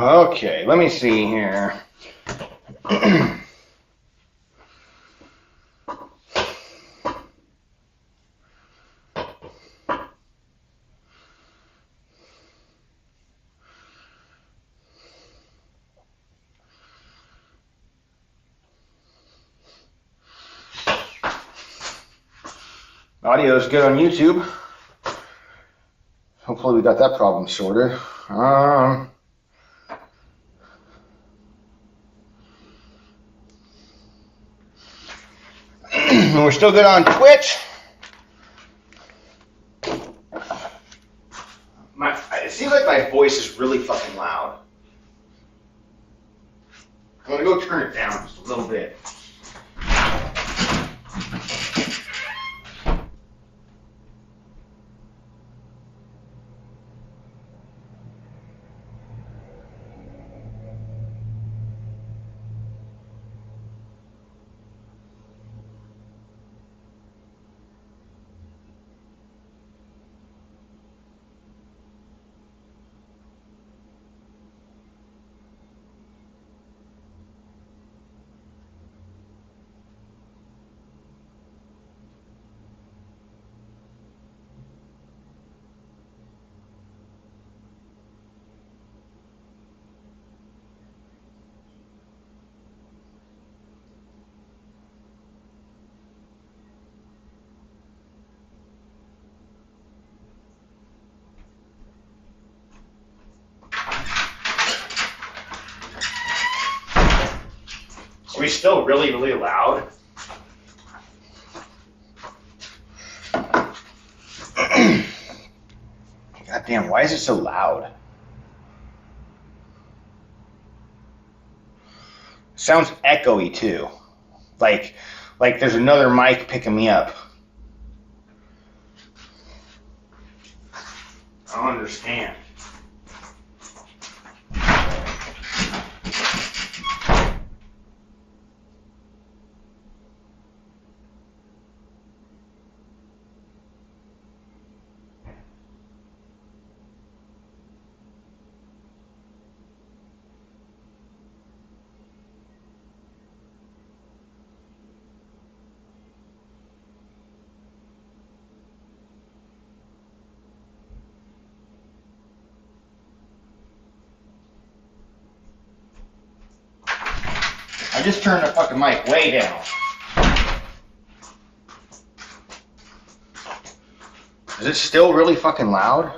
Okay, let me see here. Audio is good on YouTube. Hopefully we got that problem sorted. We're still good on Twitch. It seems like my voice is really fucking loud. I'm gonna go turn it down just a little bit. Are we still really, really loud? Goddamn, why is it so loud? Sounds echoey too. Like there's another mic picking me up. I don't understand. I just turned the fucking mic way down. Is it still really fucking loud?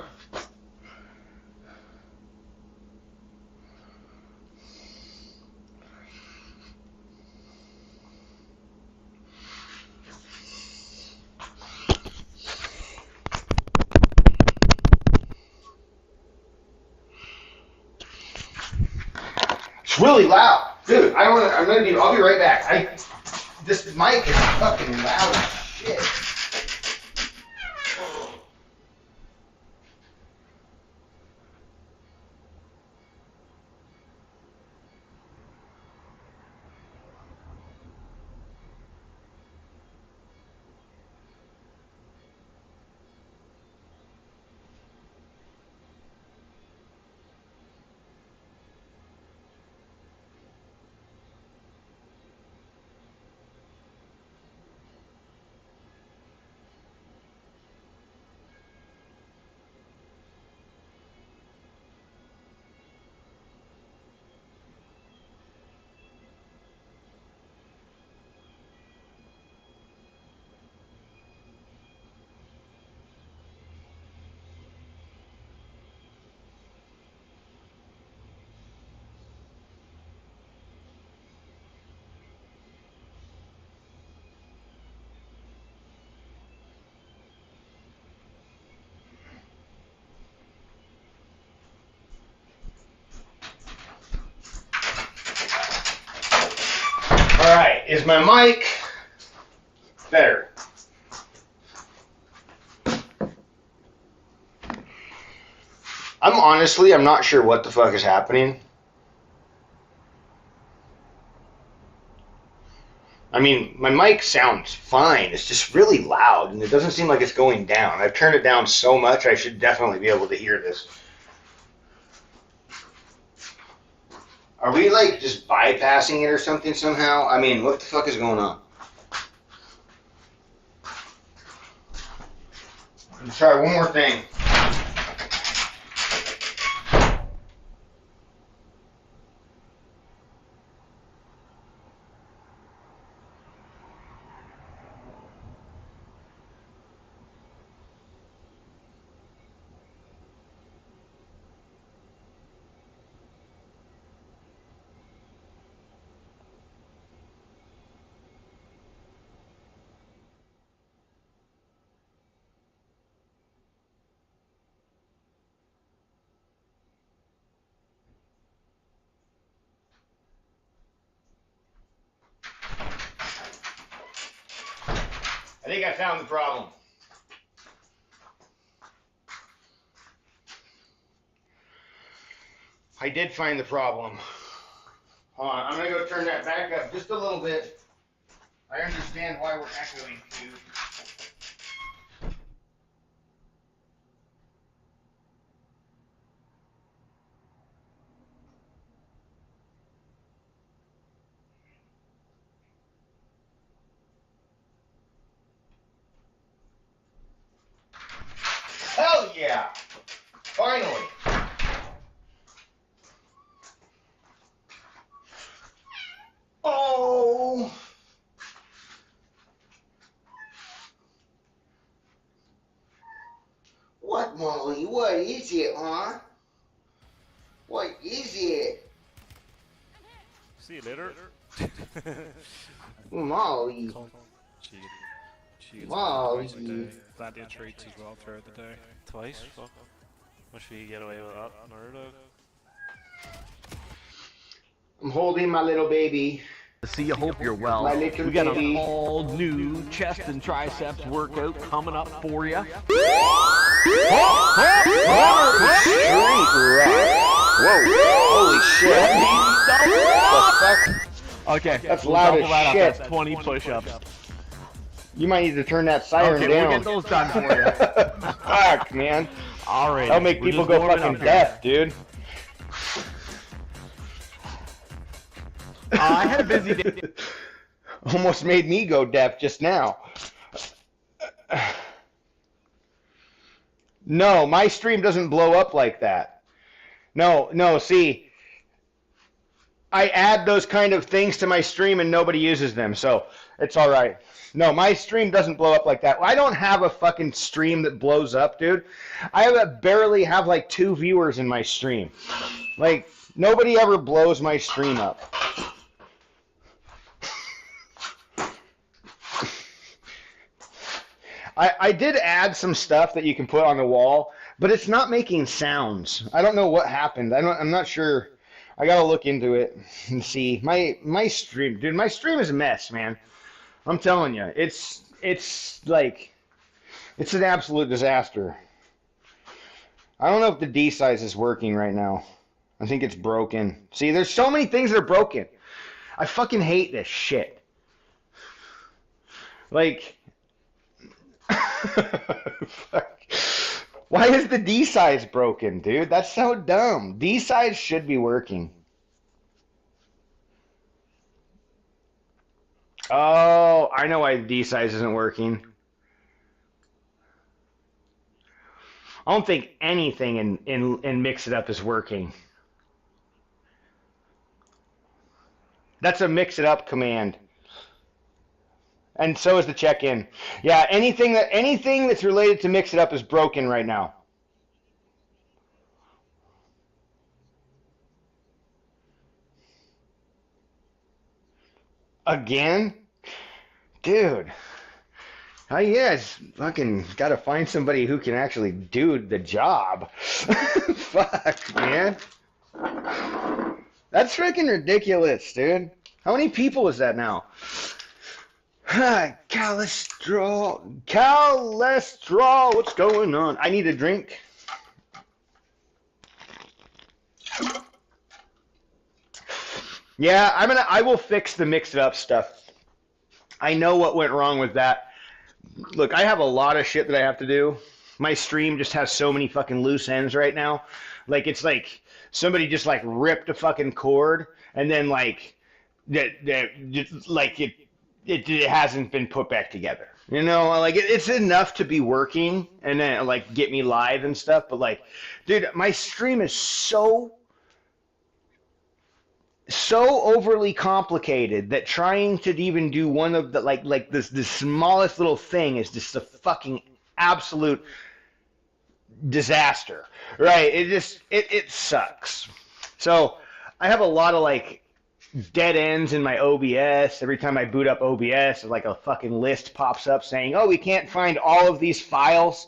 It's really loud. Dude, I'll be right back. This mic is fucking loud as shit. is my mic better? I'm not sure what the fuck is happening. I mean, my mic sounds fine. It's just really loud, and it doesn't seem like it's going down. I've turned it down so much, I should definitely be able to hear this. Are we, like, just bypassing it or something somehow? I mean, what the fuck is going on? Let's try one more thing. I think I found the problem. I did find the problem. Hold on, I'm gonna go turn that back up just a little bit. I understand why we're echoing too. Hell yeah! Finally! Oh! What, Molly? What is it, huh? What is it? See you later. Molly. She gets Molly. twice a day. Plenty of treats as well throughout the day. Twice? Fuck. Must we get away with that in our dog? I'm holding my little baby. See, I hope you're well. My little We got baby. an all-new chest and triceps workout coming up for you. Whoa! Holy shit! What the fuck? Okay, That's we'll loud double as that up. shit. That's 20 push-ups. You might need to turn that siren Okay, we'll down. get those done for you. Fuck, man. All right. That'll make people go fucking deaf, dude. I had a busy day. Almost made me go deaf just now. No, my stream doesn't blow up like that. No, see, I add those kind of things to my stream and nobody uses them, so it's all right. No, my stream doesn't blow up like that. I don't have a fucking stream that blows up, dude. I barely have like 2 viewers in my stream. Like, nobody ever blows my stream up. I did add some stuff that you can put on the wall, but it's not making sounds. I don't know what happened. I'm not sure. I gotta look into it and see. My stream, dude, my stream is a mess, man. I'm telling you, it's like, it's an absolute disaster. I don't know if the D size is working right now. I think it's broken. See, there's so many things that are broken. I fucking hate this shit. Like, fuck. Why is the D size broken, dude? That's so dumb. D size should be working. Oh, I know why the D size isn't working. I don't think anything in Mix It Up is working. That's a Mix It Up command. And so is the check-in. Yeah, anything that's related to Mix It Up is broken right now. Again? Dude. Oh yeah, fucking gotta find somebody who can actually do the job. Fuck, man. That's freaking ridiculous, dude. How many people is that now? Cholesterol. What's going on? I need a drink. Yeah, I will fix the mix it up stuff. I know what went wrong with that. Look, I have a lot of shit that I have to do. My stream just has so many fucking loose ends right now. Like it's like somebody just like ripped a fucking cord and then like it hasn't been put back together. You know, like it's enough to be working and then like get me live and stuff, but like, dude, my stream is so overly complicated that trying to even do one of the like the smallest little thing is just a fucking absolute disaster, right? It sucks. So I have a lot of like dead ends in my OBS. Every time I boot up OBS, like a fucking list pops up saying, "Oh, we can't find all of these files."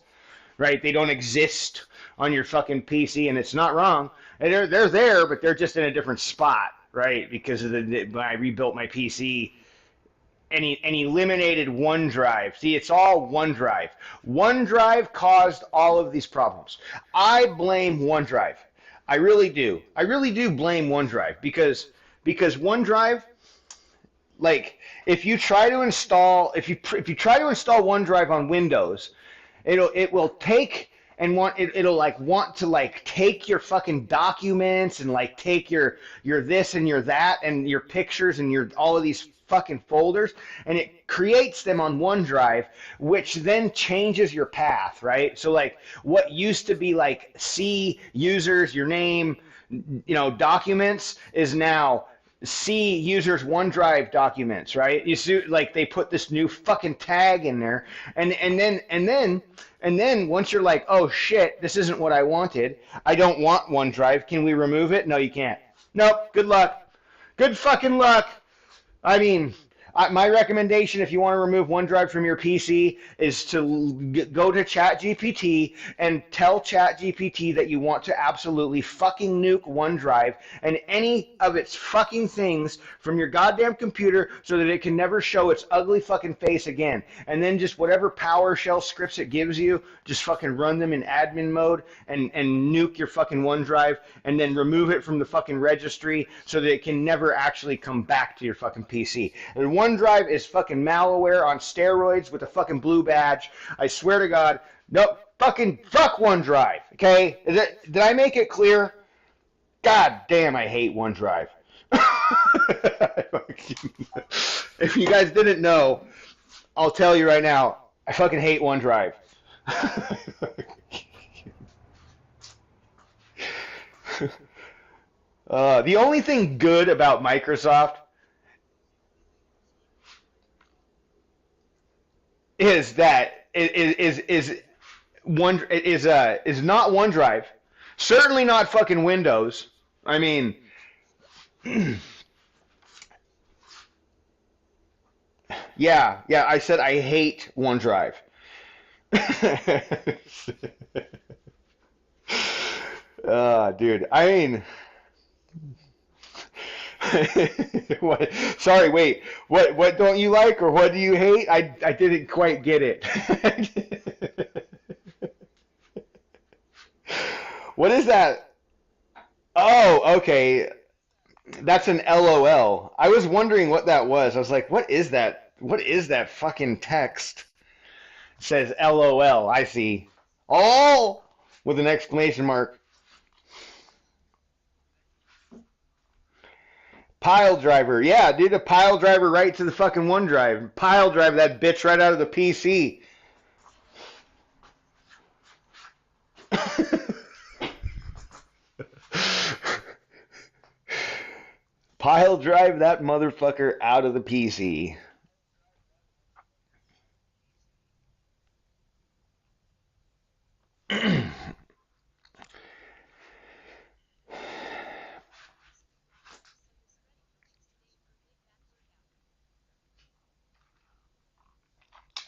Right? They don't exist on your fucking PC, and it's not wrong. And they're there, but they're just in a different spot, right? Because of when I rebuilt my PC and eliminated OneDrive. See, it's all OneDrive. OneDrive caused all of these problems. I blame OneDrive. I really do. I really do blame OneDrive because OneDrive, like if you try to install OneDrive on Windows, it will take and it'll like want to like take your fucking documents and like take your this and your that and your pictures and your all of these fucking folders, and it creates them on OneDrive, which then changes your path, right? So like what used to be like C users, your name, documents is now C users OneDrive documents, right? You see, like they put this new fucking tag in there, and then once you're like, oh shit, this isn't what I wanted. I don't want OneDrive. Can we remove it? No, you can't. Nope. Good luck. Good fucking luck. I mean, my recommendation, if you want to remove OneDrive from your PC, is to go to ChatGPT and tell ChatGPT that you want to absolutely fucking nuke OneDrive and any of its fucking things from your goddamn computer so that it can never show its ugly fucking face again. And then just whatever PowerShell scripts it gives you, just fucking run them in admin mode and nuke your fucking OneDrive and then remove it from the fucking registry so that it can never actually come back to your fucking PC. And OneDrive is fucking malware on steroids with a fucking blue badge. I swear to God. Nope. Fucking fuck OneDrive. Okay? Did I make it clear? God damn, I hate OneDrive. If you guys didn't know, I'll tell you right now. I fucking hate OneDrive. The only thing good about Microsoft is that is not OneDrive, certainly not fucking Windows. I mean, yeah, I said I hate OneDrive. Dude, I mean, what? Sorry, wait. What don't you like, or what do you hate? I didn't quite get it. What is that? Oh, okay. That's an LOL. I was wondering what that was. I was like, what is that? What is that fucking text? It says LOL. I see. All with an exclamation mark. Pile driver. Yeah, dude, a pile driver right to the fucking OneDrive. Pile drive that bitch right out of the PC. Pile drive that motherfucker out of the PC.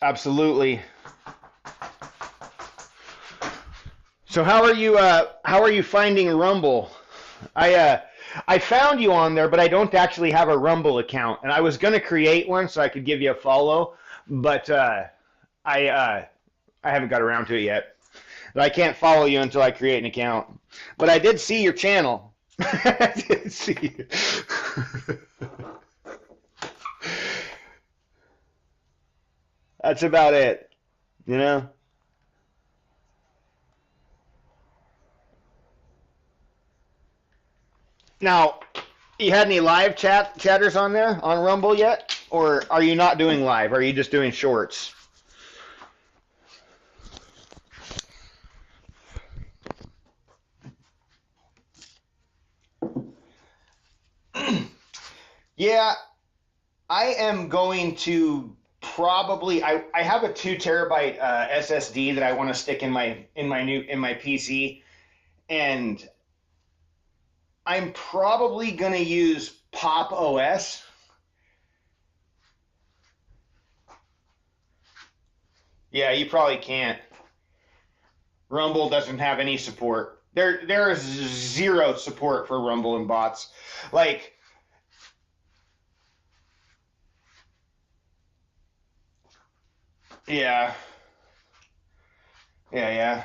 Absolutely. So how are you finding Rumble? I found you on there, but I don't actually have a Rumble account, and I was gonna create one so I could give you a follow, but I uh, I haven't got around to it yet. But I can't follow you until I create an account. But I did see your channel. I did see you. That's about it, you know. Now, you had any live chatters on there on Rumble yet, or are you not doing live? Are you just doing shorts? Yeah, I am going to probably. I have a 2 terabyte SSD that I want to stick in my PC, and I'm probably going to use Pop OS. Yeah, you probably can't. Rumble doesn't have any support. There is zero support for Rumble and bots. Like, yeah, yeah.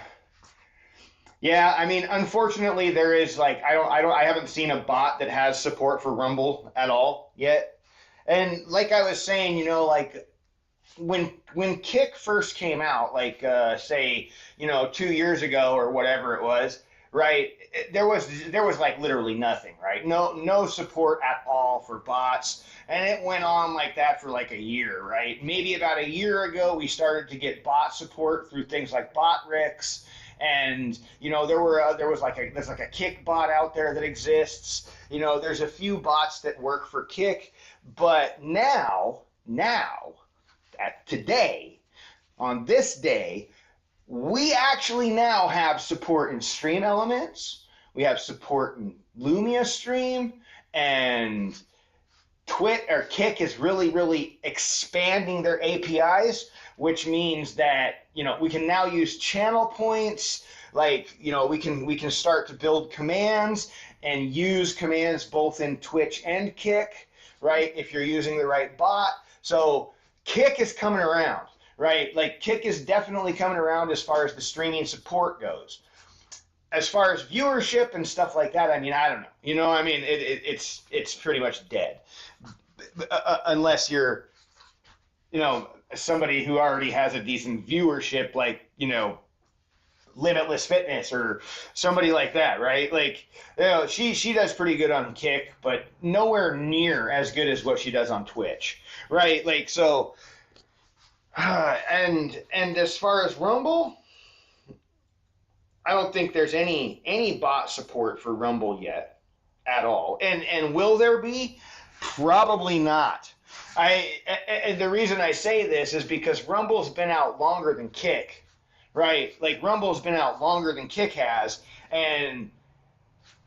Yeah, I mean, unfortunately, there is like I haven't seen a bot that has support for Rumble at all yet. And like I was saying, like when Kick first came out, like say 2 years ago or whatever it was, right? There was like literally nothing, right? No support at all for bots, and it went on like that for like a year, right? Maybe about a year ago, we started to get bot support through things like BotRix, and there's like a Kick bot out there that exists. There's a few bots that work for Kick, but now at today, on this day, we actually now have support in Stream Elements. We have support in Lumia Stream, and Kick is really, really expanding their APIs, which means that we can now use channel points. Like we can start to build commands and use commands both in Twitch and Kick, right? If you're using the right bot. So Kick is coming around, right? Like Kick is definitely coming around as far as the streaming support goes. As far as viewership and stuff like that, I mean, I don't know. I mean, it's pretty much dead, unless you're, somebody who already has a decent viewership, like Limitless Fitness or somebody like that, right? Like, she does pretty good on Kick, but nowhere near as good as what she does on Twitch, right? Like, so, and as far as Rumble, I don't think there's any bot support for Rumble yet at all. And will there be? Probably not. And the reason I say this is because Rumble's been out longer than Kick, right? Like Rumble's been out longer than Kick has, and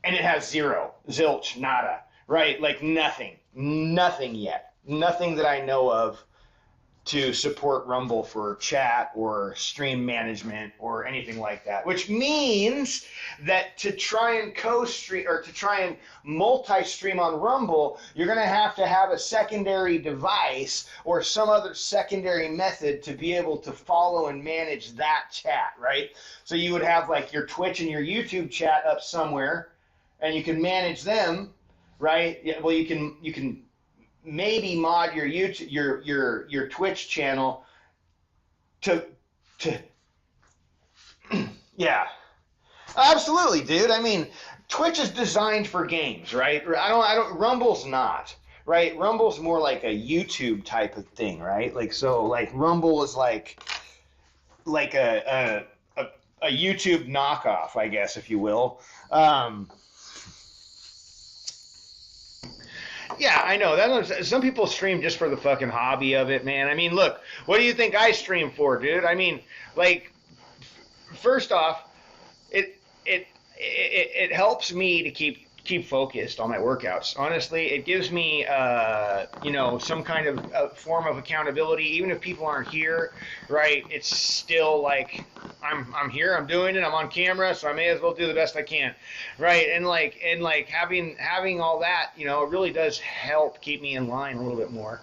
it has zero, zilch, nada, right? Like nothing yet, nothing that I know of to support Rumble for chat or stream management or anything like that, which means that to try and co-stream or to try and multi-stream on Rumble, you're going to have a secondary device or some other secondary method to be able to follow and manage that chat, right? So you would have like your Twitch and your YouTube chat up somewhere, and you can manage them, right? Yeah, well, you can maybe mod your YouTube, your Twitch channel to yeah, absolutely, dude. I mean, Twitch is designed for games, right? Rumble's not, right? Rumble's more like a YouTube type of thing, right? Like, so like Rumble is like a YouTube knockoff, I guess, if you will. Yeah, I know. Some people stream just for the fucking hobby of it, man. I mean, look, what do you think I stream for, dude? I mean, like, first off, it helps me to keep focused on my workouts. Honestly, it gives me some kind of form of accountability, even if people aren't here, right? It's still like I'm here, I'm doing it, I'm on camera, so I may as well do the best I can, right? And having all that, you know, it really does help keep me in line a little bit more.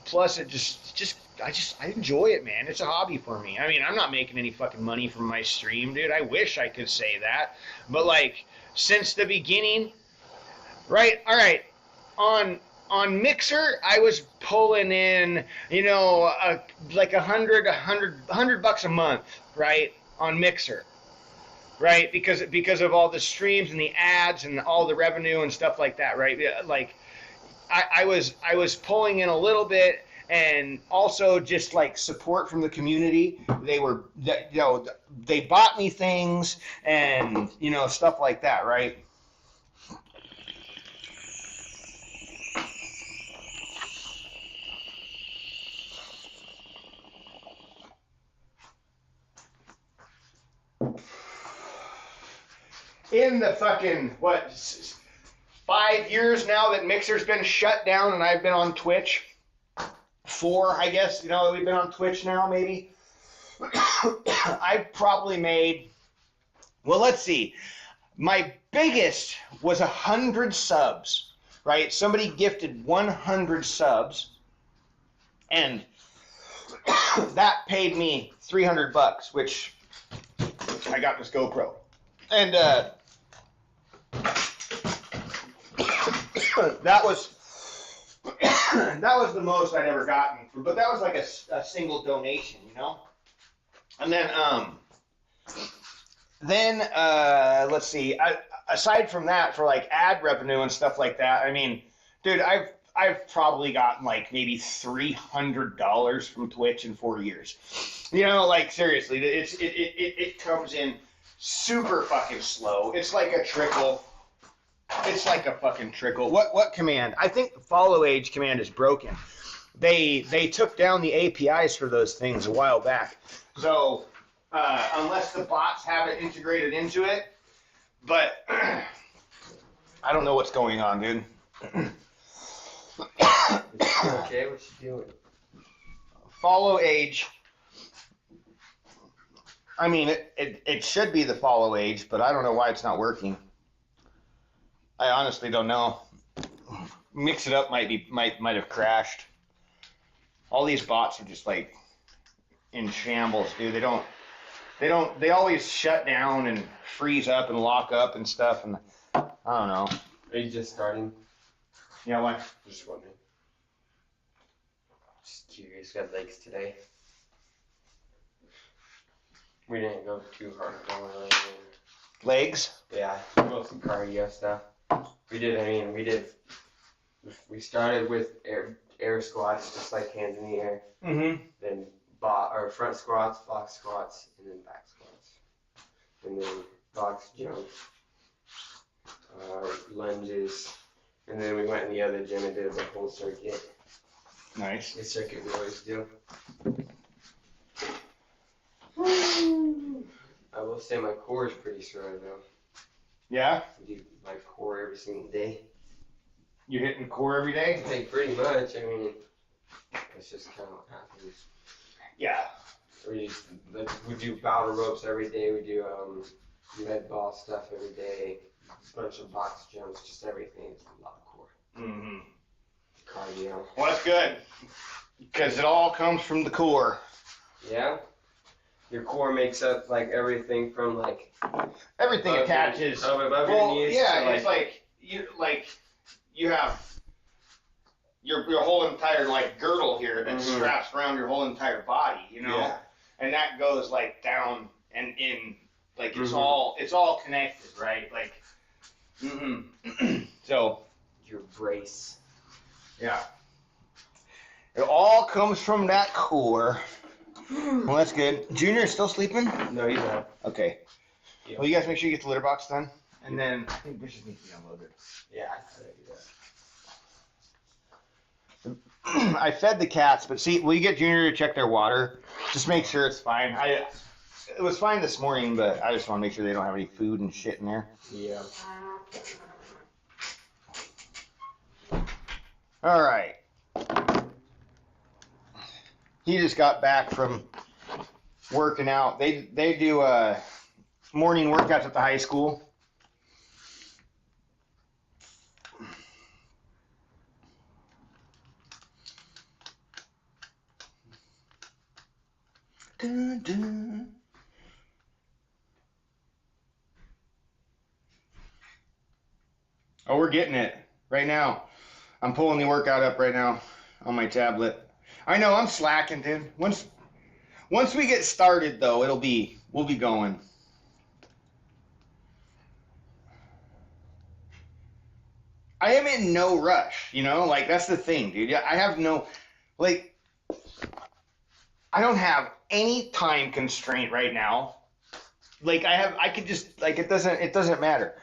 Plus, it I enjoy it, man. It's a hobby for me. I mean, I'm not making any fucking money from my stream, dude. I wish I could say that, but like since the beginning, right? All right, on Mixer, I was pulling in, you know, like a hundred bucks a month, right, on Mixer, right, because of all the streams and the ads and all the revenue and stuff like that, right? Like, I was pulling in a little bit, and also just like support from the community. They bought me things and you know stuff like that, right? In the fucking, 5 years now that Mixer's been shut down and I've been on Twitch, 4, I guess, you know, we've been on Twitch now, maybe. I've probably made, well, let's see. My biggest was 100 subs, right? Somebody gifted 100 subs, and that paid me $300, which I got this GoPro. And that was the most I'd ever gotten, but that was like a single donation, you know. And then let's see. Aside from that, for like ad revenue and stuff like that, I mean, dude, I've probably gotten like maybe $300 from Twitch in 4 years. You know, like seriously, it comes in super fucking slow. It's like a trickle. It's like a fucking trickle. What command? I think the follow age command is broken. They took down the APIs for those things a while back. So unless the bots have it integrated into it, but I don't know what's going on, dude. Okay, what you doing? Follow age. I mean, it should be the follow age, but I don't know why it's not working. I honestly don't know. Mix it up might have crashed. All these bots are just like in shambles, dude. They always shut down and freeze up and lock up and stuff, and I don't know. Are you just starting? Yeah, why? Just wondering. Just curious. Got legs today. We didn't go too hard on our legs. Legs? Yeah, mostly cardio stuff. We started with air squats, just like hands in the air. Mm-hmm. Then front squats, box squats, and then back squats. And then box jumps, lunges. And then we went in the other gym and did the whole circuit. Nice. The circuit we always do. I will say my core is pretty sore though. Yeah? I do my core every single day. You hitting core every day? Like pretty much. I mean, that's just kind of what happens. Yeah. We do battle ropes every day. We do med ball stuff every day. A bunch of box jumps, just everything. It's a lot of core. Mm-hmm. Cardio. Well, that's good. Because it all comes from the core. Yeah. Your core makes up like everything from like Everything attaches. Above your knees. Yeah, to, it's like you have your whole entire like girdle here that straps around your whole entire body, you know, Yeah. and that goes like down and in, like it's all connected, right? Like, so your brace. yeah, it all comes from that core. Well, that's good. Junior is still sleeping? No, he's not. Okay. Yeah. Well, you guys make sure you get the litter box done, and then I think dishes need to be unloaded. Yeah, I thought I'd do that. I fed the cats, but see, will you get Junior to check their water? Just make sure it's fine. It was fine this morning, but I just want to make sure they don't have any food and shit in there. Yeah. All right. He just got back from working out. They do morning workouts at the high school. Dun, dun. Oh, we're getting it right now. I'm pulling the workout up right now on my tablet. I know I'm slacking, dude. Once we get started, though, we'll be going. I am in no rush, you know? Like, that's the thing, dude. I have no, like, I don't have any time constraint right now. Like, I could just, like, it doesn't matter.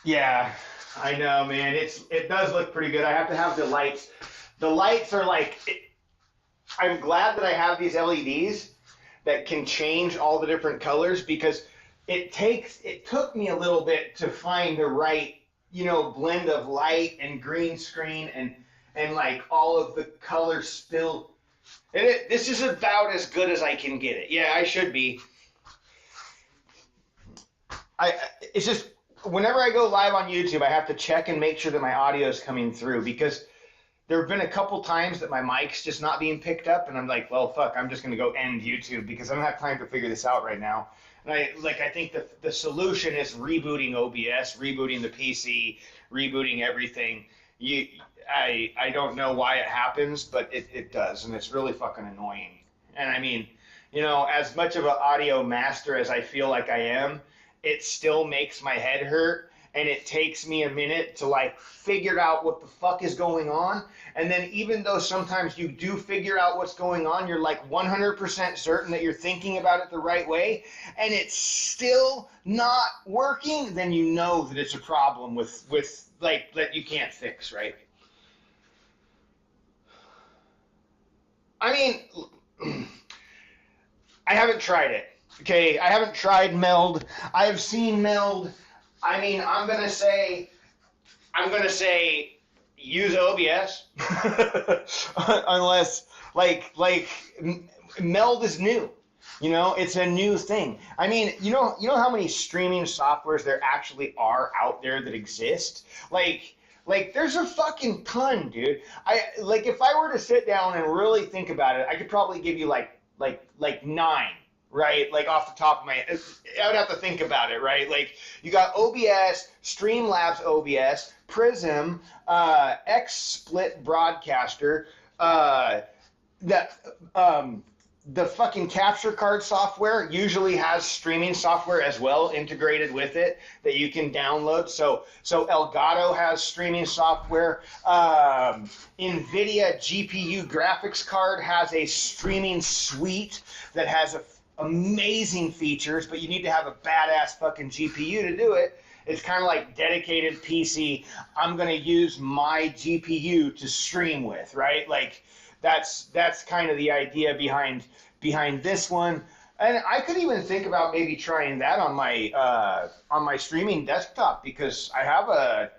Yeah, I know, man. It does look pretty good. I have to have the lights. The lights are like, I'm glad that I have these LEDs that can change all the different colors because it took me a little bit to find the right, blend of light and green screen and like all of the colors spill. This is about as good as I can get it. Yeah, I should be. It's just whenever I go live on YouTube, I have to check and make sure that my audio is coming through because there have been a couple times that my mic's just not being picked up, and I'm like, well, fuck, I'm just going to go end YouTube because I don't have time to figure this out right now. And I think the solution is rebooting OBS, rebooting the PC, rebooting everything. I don't know why it happens, but it does, and it's really fucking annoying. And I mean, as much of an audio master as I feel like I am, it still makes my head hurt, and it takes me a minute to like figure out what the fuck is going on. And then even though sometimes you do figure out what's going on, you're like 100% certain that you're thinking about it the right way, and it's still not working, then you know that it's a problem with like that you can't fix, right? I mean, I haven't tried it. Okay, I haven't tried Meld. I have seen Meld. I mean, I'm gonna say use OBS unless like Meld is new. It's a new thing. I mean, you know how many streaming softwares there actually are out there that exist? Like there's a fucking ton, dude. If I were to sit down and really think about it, I could probably give you like 9. Right, like off the top of my head, I would have to think about it. Right, like you got OBS, Streamlabs OBS, Prism, XSplit Broadcaster, the fucking capture card software usually has streaming software as well integrated with it that you can download. So Elgato has streaming software. NVIDIA GPU graphics card has a streaming suite that has amazing features, but you need to have a badass fucking GPU to do it. It's kind of like dedicated PC. I'm going to use my GPU to stream with, right? Like that's kind of the idea behind this one. And I could even think about maybe trying that on my streaming desktop because I have a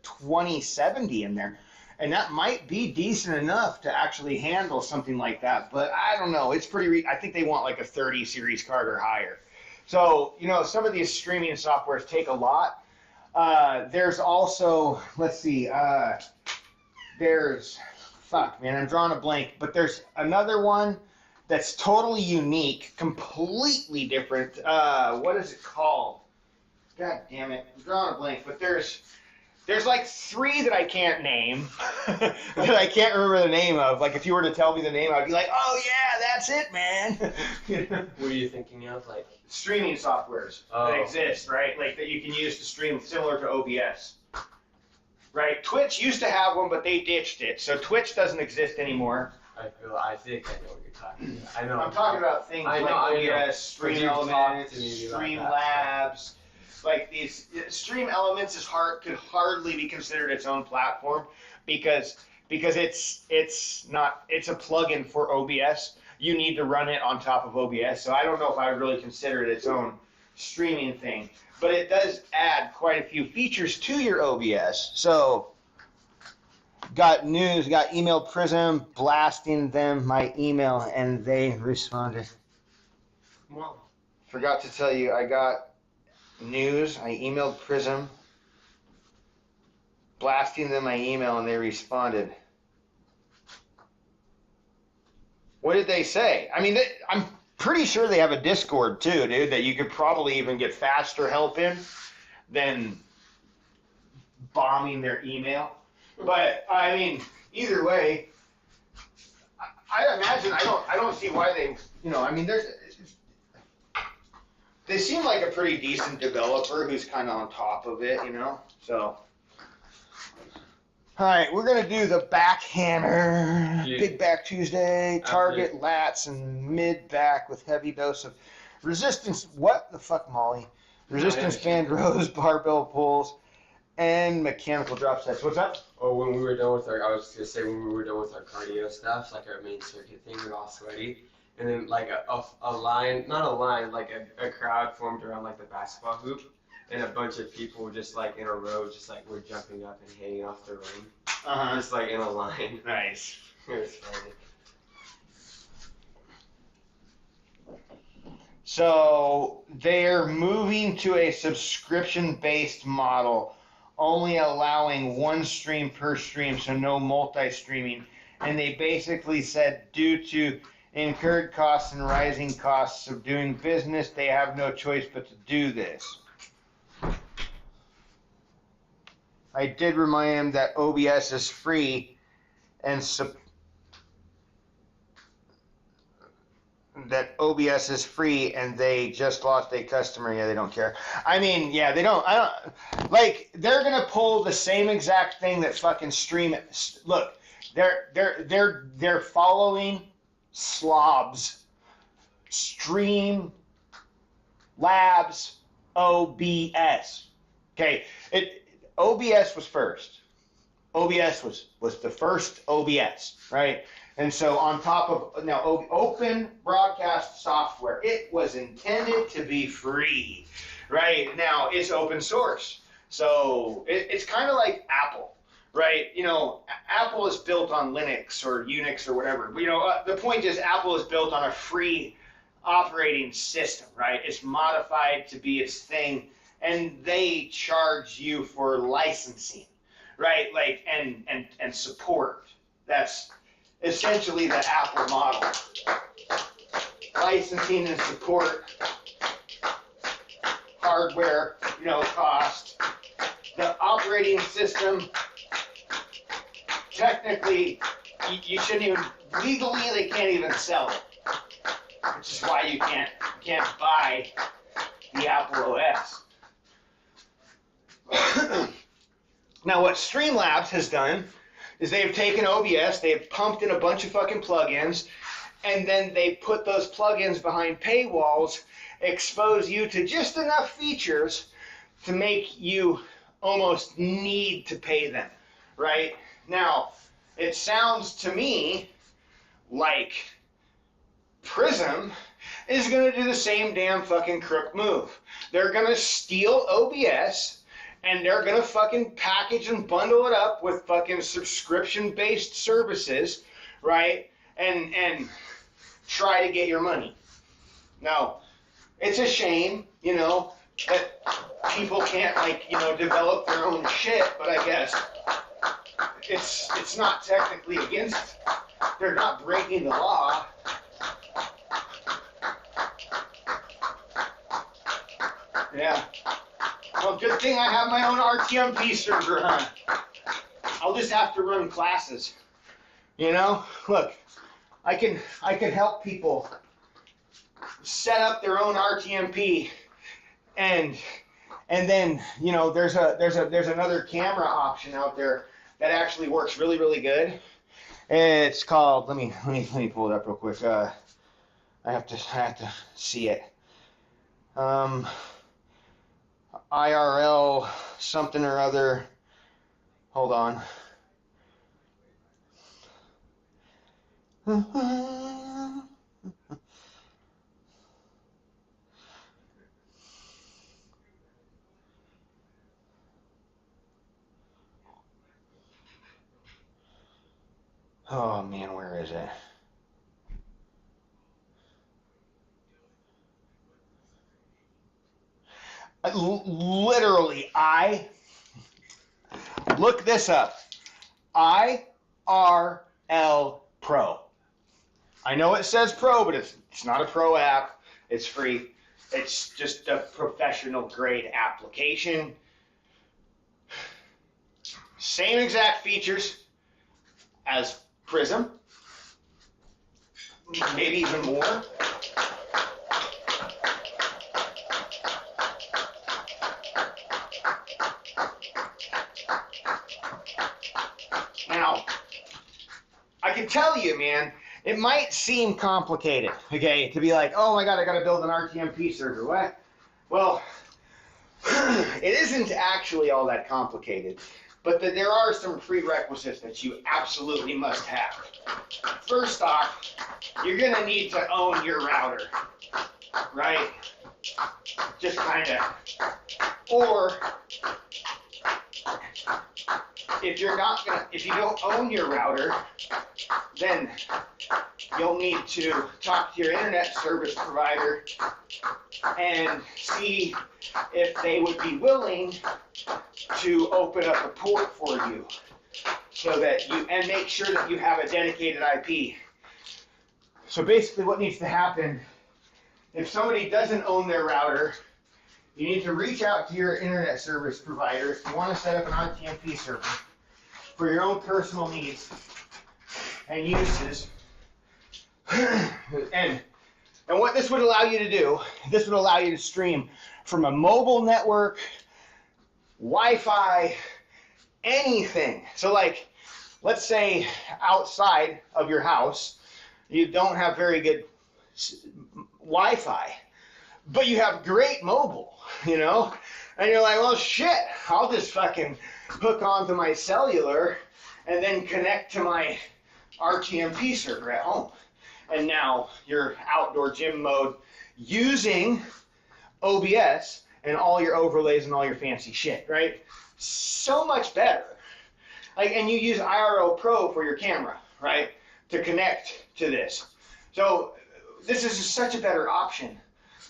2070 in there. And that might be decent enough to actually handle something like that. But I don't know. It's pretty. I think they want like a 30 series card or higher. So, some of these streaming softwares take a lot. There's also, let's see, fuck, man, I'm drawing a blank. But there's another one that's totally unique, completely different. What is it called? God damn it. I'm drawing a blank. But there's like 3 that I can't name, that I can't remember the name of. Like, if you were to tell me the name, I'd be like, oh, yeah, that's it, man. What are you thinking of? Like streaming softwares that exist, right? Like, that you can use to stream similar to OBS. Right? Twitch used to have one, but they ditched it. So Twitch doesn't exist anymore. I think I know what you're talking about. I know. I'm talking about things like OBS, Stream Elements, Streamlabs. Like these Stream Elements could hardly be considered its own platform because it's a plugin for OBS. You need to run it on top of OBS. So I don't know if I would really consider it its own streaming thing, but it does add quite a few features to your OBS. So got news, got emailed Prism, blasting them my email, and they responded. Well, Forgot to tell you, I got news. I emailed Prism, blasting them my email, and they responded. What did they say? I mean, I'm pretty sure they have a Discord too, dude, that you could probably even get faster help in than bombing their email. But I mean, either way, I imagine I don't see why they, I mean, they seem like a pretty decent developer who's kind of on top of it, So, all right, we're gonna do the back hammer, Yeah. big back Tuesday, target lats and mid back with heavy dose of resistance. What the fuck, Molly? Resistance band rows, barbell pulls, and mechanical drop sets. What's up? Oh, when we were done with I was just gonna say when we were done with our cardio stuff, like our main circuit thing, we were all sweaty, and then like a line, not a line, like a crowd formed around like the basketball hoop, and a bunch of people just like in a row, just like were jumping up and hanging off the ring, just like in a line. Nice. It was funny. So they're moving to a subscription-based model, only allowing one stream per stream, so no multi-streaming. And they basically said due to incurred costs and rising costs of doing business, they have no choice but to do this. I did remind them that OBS is free and that OBS is free and they just lost a customer. Yeah, they don't care. I mean, yeah, they don't. I don't like. They're gonna pull the same exact thing that fucking Stream. Look, they're following slobs. Stream Labs OBS. Okay, OBS was first. OBS was the first OBS, right? And so on top of now open broadcast software, it was intended to be free, right? Now it's open source, so it's kind of like Apple, right? Apple is built on Linux or Unix or whatever. The point is Apple is built on a free operating system, right? It's modified to be its thing, and they charge you for licensing, right? Like and support. That's essentially the Apple model. Licensing and support, hardware, cost. The operating system, technically, you shouldn't even, legally they can't even sell it, which is why you can't buy the Apple OS. Now what Streamlabs has done is they've taken OBS, they've pumped in a bunch of fucking plugins, and then they put those plugins behind paywalls, expose you to just enough features to make you almost need to pay them, right? Now, it sounds to me like Prism is going to do the same damn fucking crook move. They're going to steal OBS, and they're going to fucking package and bundle it up with fucking subscription-based services, right? And try to get your money. Now, it's a shame, that people can't, develop their own shit, but I guess it's not technically against, they're not breaking the law. Yeah. Well, good thing I have my own RTMP server, huh? I'll just have to run classes. Look, I can help people set up their own RTMP, and then there's another camera option out there that actually works really, really good. It's called, let me pull it up real quick. I have to see it. IRL something or other. Hold on. Oh man, where is it? Literally, I look this up. IRL Pro. I know it says Pro, but it's not a Pro app. It's free. It's just a professional grade application. Same exact features as Prism, maybe even more. Now, I can tell you, man, it might seem complicated, okay, to be like, oh my God, I got to build an RTMP server. What? Well, it isn't actually all that complicated, but there are some prerequisites that you absolutely must have. First off, you're going to need to own your router, right? Just kind of. Or if you don't own your router, then you'll need to talk to your internet service provider and see if they would be willing to open up a port for you so that and make sure that you have a dedicated IP. So basically what needs to happen, if somebody doesn't own their router, you need to reach out to your internet service provider if you want to set up an RTMP server for your own personal needs and uses. And what this would allow you to do, this would allow you to stream from a mobile network, Wi-Fi, anything. So like, let's say outside of your house, you don't have very good Wi-Fi, but you have great mobile, you know? And you're like, well, shit, I'll just fucking hook onto my cellular and then connect to my RTMP server at home. And now you're outdoor gym mode using OBS and all your overlays and all your fancy shit, right? So much better. Like, and you use IRL Pro for your camera, right? To connect to this. So this is just such a better option.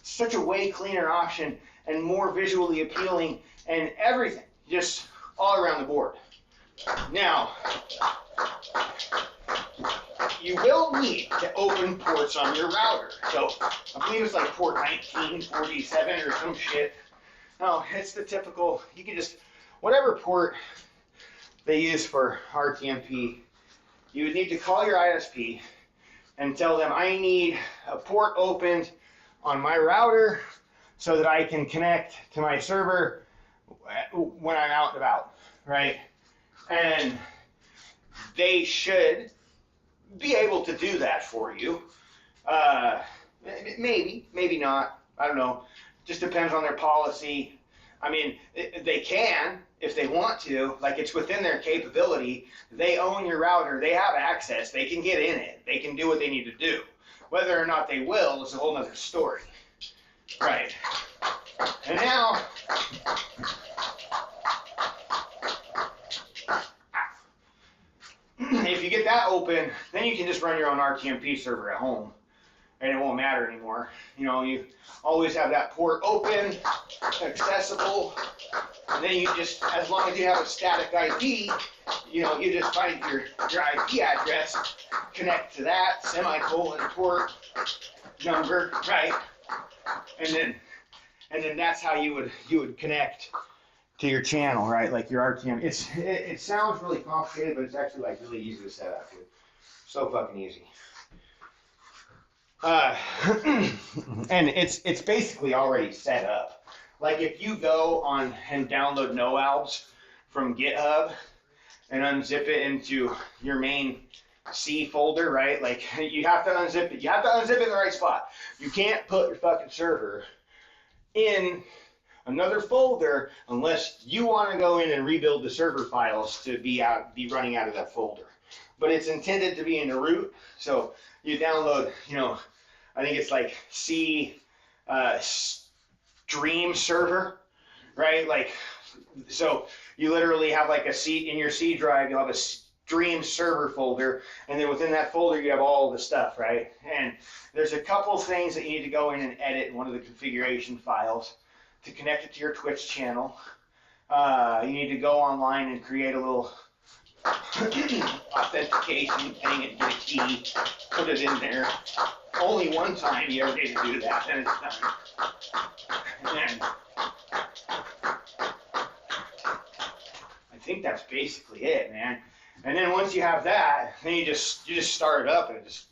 Such a way cleaner option and more visually appealing and everything. Just all around the board. Now, you will need to open ports on your router. So I believe it's like port 1947 or some shit. No, it's the typical, you can just, whatever port they use for RTMP, you would need to call your ISP and tell them I need a port opened on my router so that I can connect to my server when I'm out and about, right? And they should be able to do that for you. Maybe, maybe not. I don't know. Just depends on their policy. I mean, they can if they want to. Like, it's within their capability. They own your router. They have access. They can get in it. They can do what they need to do. Whether or not they will is a whole other story. Right. And now, if you get that open, then you can just run your own RTMP server at home, and it won't matter anymore. You know, you always have that port open, accessible, and then you just, as long as you have a static IP, you know, you just find your IP address, connect to that, semicolon port number, right? And then that's how you would connect to your channel, right? Like your RTM. It sounds really complicated, but it's actually like really easy to set up, dude. So fucking easy. And it's basically already set up. Like if you go on and download NoAlbs from GitHub and unzip it into your main C folder, right? Like you have to unzip it. You have to unzip it in the right spot. You can't put your fucking server in another folder unless you want to go in and rebuild the server files to be running out of that folder. But it's intended to be in the root, so you download, you know, I think it's like C stream server, right? Like, so you literally have like a C in your C drive, you'll have Dream server folder, and then within that folder you have all the stuff, right? And there's a couple things that you need to go in and edit in one of the configuration files to connect it to your Twitch channel. You need to go online and create a little authentication thing and get a key, put it in there. Only one time you ever need to do that, then it's done. And then I think that's basically it, man. And then once you have that, then you just start it up and it just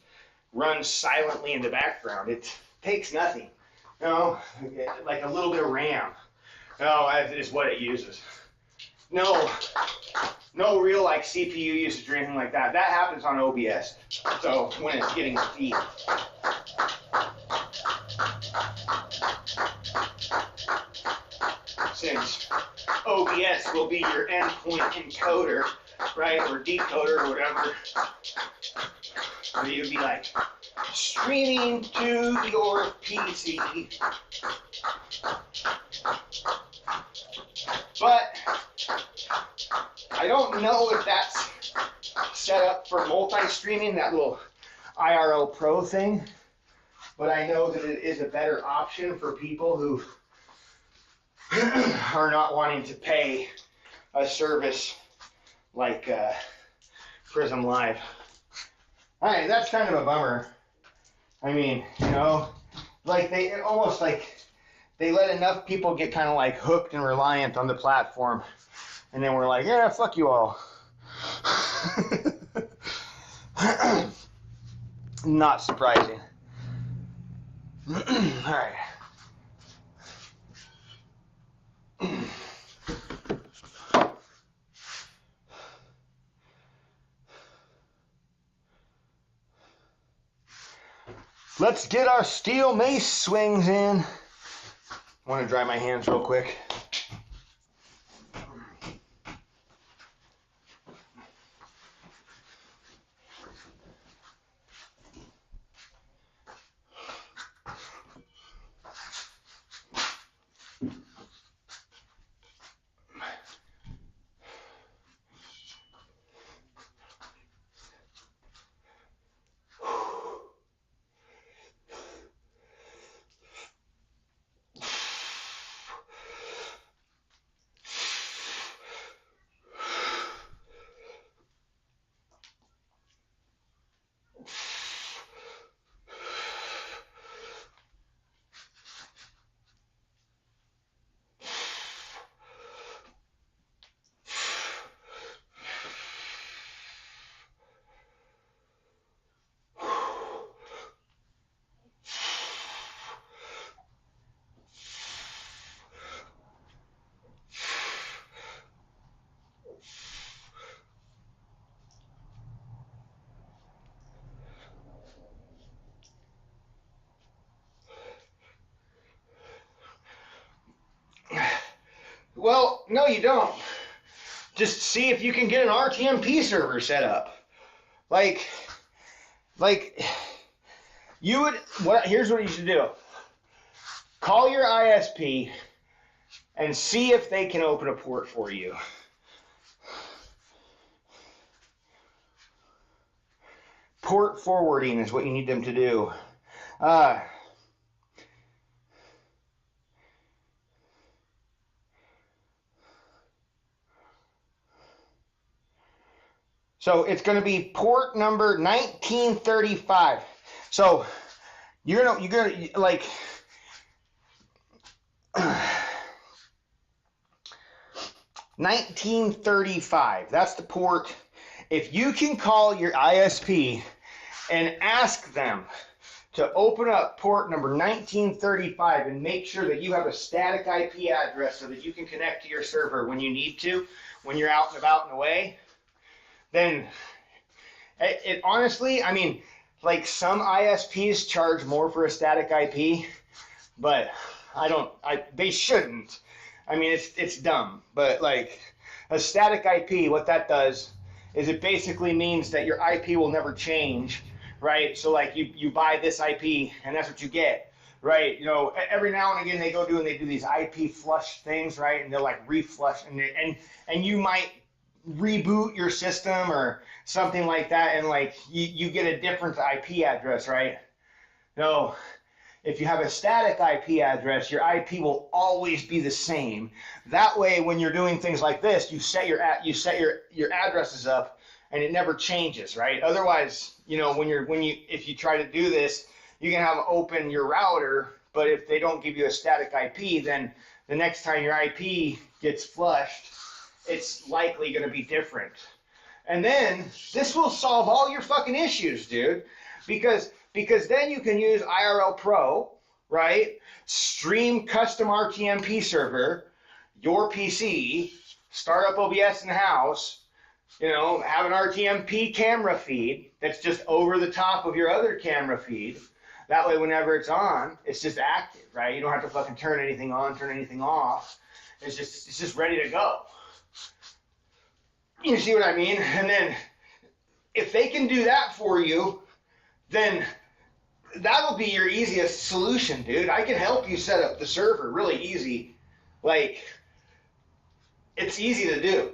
runs silently in the background. It takes nothing, you know, like a little bit of RAM. No, that is what it uses. No real like CPU usage or anything like that. That happens on OBS. So when it's getting the feed. Since OBS will be your endpoint encoder, right, or decoder or whatever, or you'd be like streaming to your PC. But I don't know if that's set up for multi-streaming, that little IRL Pro thing, but I know that it is a better option for people who are not wanting to pay a service like Prism Live. All right, that's kind of a bummer. I mean, you know, like they almost like they let enough people get kind of like hooked and reliant on the platform, and then we're like, yeah, fuck you all. Not surprising. All right. Let's get our steel mace swings in. I want to dry my hands real quick. Well, no, you don't. Just see if you can get an RTMP server set up. Like you would. Here's what you should do. Call your ISP and see if they can open a port for you. Port forwarding is what you need them to do. So it's going to be port number 1935. So you're gonna like 1935. That's the port. If you can call your ISP and ask them to open up port number 1935 and make sure that you have a static IP address so that you can connect to your server when you need to, when you're out and about and away, then it honestly, I mean, like some ISPs charge more for a static IP, but they shouldn't. I mean, it's dumb, but like a static IP, what that does is it basically means that your IP will never change, right? So like you buy this IP and that's what you get, right? You know, every now and again they do these IP flush things, right? And they'll like reflush and you might reboot your system or something like that, and like you get a different IP address, right? No, if you have a static IP address, your IP will always be the same. That way, when you're doing things like this, you set your addresses up, and it never changes, right? Otherwise, you know, if you try to do this, you can have open your router, but if they don't give you a static IP, then the next time your IP gets flushed, it's likely going to be different. And then this will solve all your fucking issues, dude, because then you can use IRL Pro, right? Stream custom RTMP server, your PC, start up OBS in the house, you know, have an RTMP camera feed that's just over the top of your other camera feed. That way, whenever it's on, it's just active, right? You don't have to fucking turn anything on, turn anything off. It's just ready to go. You see what I mean? And then if they can do that for you, then that'll be your easiest solution, dude. I can help you set up the server really easy. Like, it's easy to do.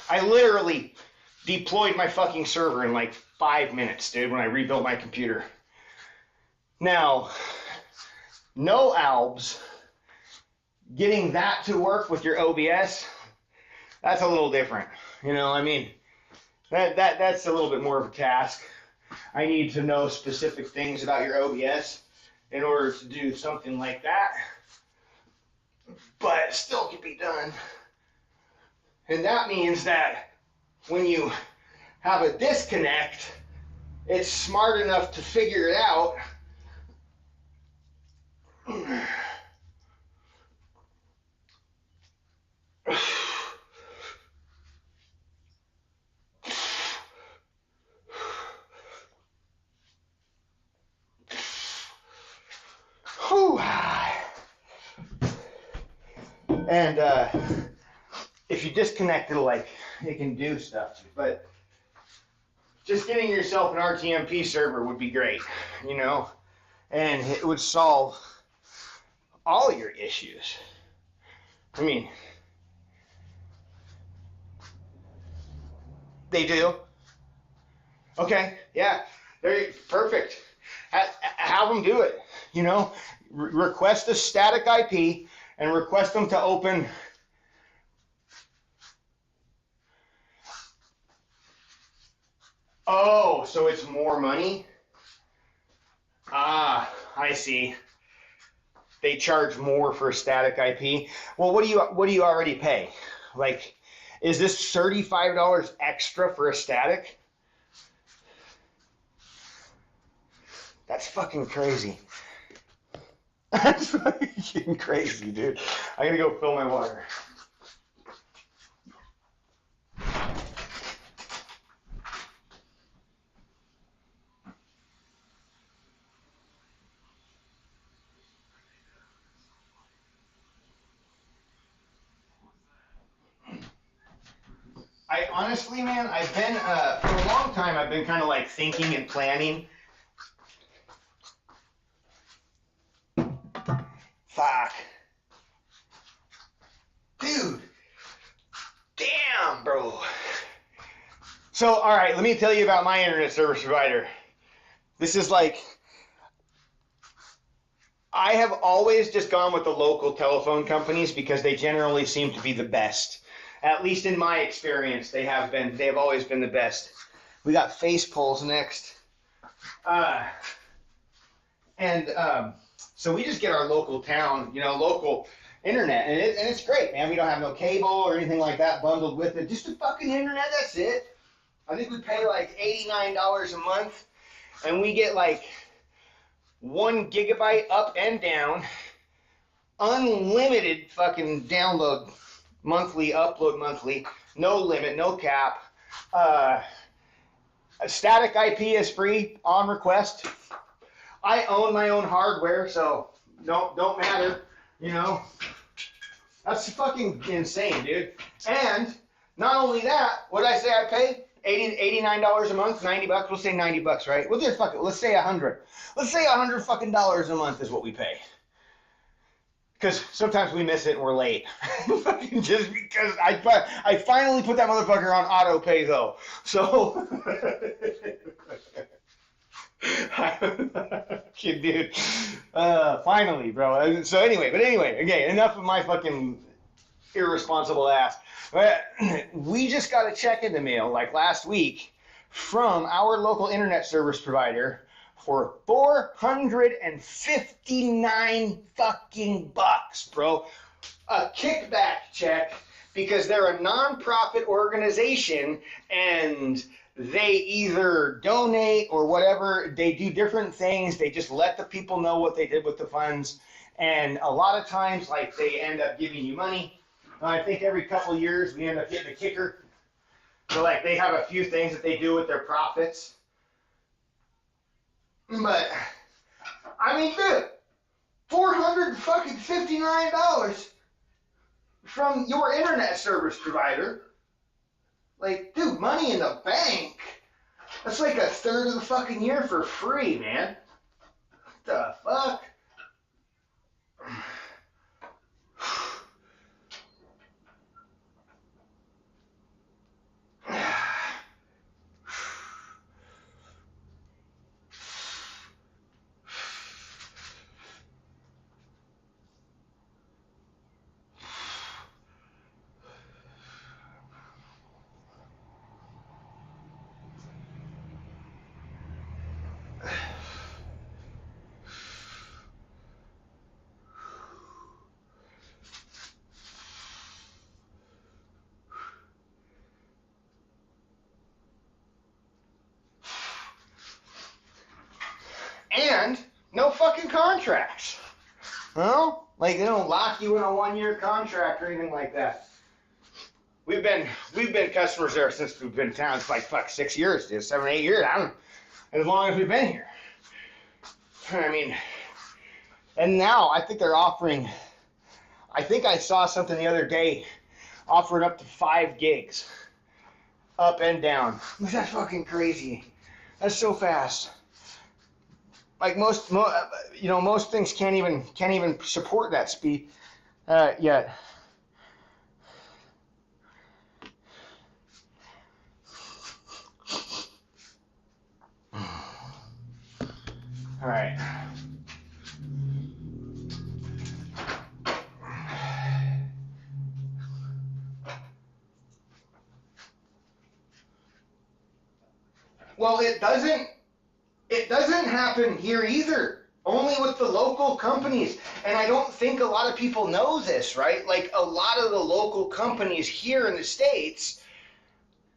I literally deployed my fucking server in like 5 minutes, dude, when I rebuilt my computer. Now, no albs, getting that to work with your OBS, that's a little different. You know, I mean, that's a little bit more of a task. I need to know specific things about your OBS in order to do something like that. But it still can be done. And that means that when you have a disconnect, it's smart enough to figure it out. And if you disconnect, it can do stuff. But just getting yourself an RTMP server would be great, you know, and it would solve all your issues. I mean, they do. Okay, yeah, they're perfect. Have them do it, you know. Request a static IP and request them to open. Oh, so it's more money? Ah, I see. They charge more for a static IP. Well, what do you already pay? Like, is this $35 extra for a static? That's fucking crazy. That's fucking crazy, dude. I gotta go fill my water. I honestly, man, I've been, for a long time, I've been kind of like thinking and planning. Fuck. Dude. Damn, bro. So, all right, let me tell you about my internet service provider. This is like, I have always just gone with the local telephone companies because they generally seem to be the best. At least in my experience, they have always been the best. We got Face Pulse next. So we just get our local town, you know, local internet, and it's great, man. We don't have no cable or anything like that bundled with it. Just the fucking internet, that's it. I think we pay like $89 a month, and we get like 1 gigabyte up and down, unlimited fucking download monthly, upload monthly, no limit, no cap. A static IP is free on request. I own my own hardware, so don't matter, you know. That's fucking insane, dude. And not only that, what did I say I pay? $89 a month, 90 bucks. We'll say 90 bucks, right? Well, just fuck it. Let's say 100. Let's say 100 fucking dollars a month is what we pay. because sometimes we miss it and we're late. Just because I finally put that motherfucker on auto pay though. So dude, finally, bro. So anyway, again, enough of my fucking irresponsible ass. But we just got a check in the mail like last week from our local internet service provider for $459 fucking bucks, bro. A kickback check because they're a nonprofit organization and they either donate or whatever. They do different things. They just let the people know what they did with the funds. And a lot of times, like, they end up giving you money. I think every couple of years we end up getting a kicker. So, like, they have a few things that they do with their profits. But, I mean, dude, $459 from your internet service provider. Like, dude, money in the bank. That's like a third of the fucking year for free, man. What the fuck? And no fucking contracts. Well, like they don't lock you in a 1-year contract or anything like that. We've been customers there since we've been in town. It's like 6 years, dude, 7, 8 years. I don't know, as long as we've been here. I mean, and now I think they're offering. I think I saw something the other day, offering up to 5 gigs, up and down. That's fucking crazy. That's so fast. Like most things can't even support that speed yet. All right. Well, it doesn't happen here either. Only with the local companies. And I don't think a lot of people know this, right? Like a lot of the local companies here in the States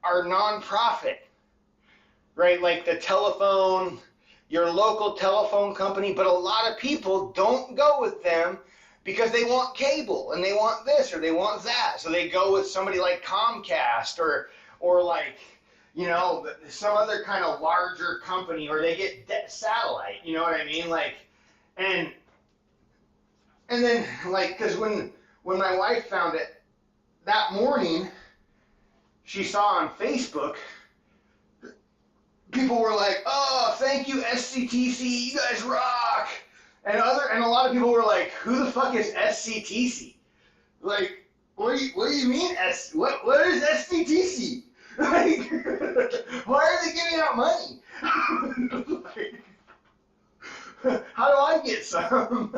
are nonprofit, right? Like the telephone, your local telephone company, but a lot of people don't go with them because they want cable and they want this or they want that. So they go with somebody like Comcast or like, you know, some other kind of larger company, or they get satellite, you know what I mean? Like, and then, like, because when my wife found it that morning, she saw on Facebook, people were like, "Oh, thank you, SCTC, you guys rock," and a lot of people were like, "Who the fuck is SCTC? Like, what do you mean what is SCTC?" Like, why are they giving out money? Like, how do I get some?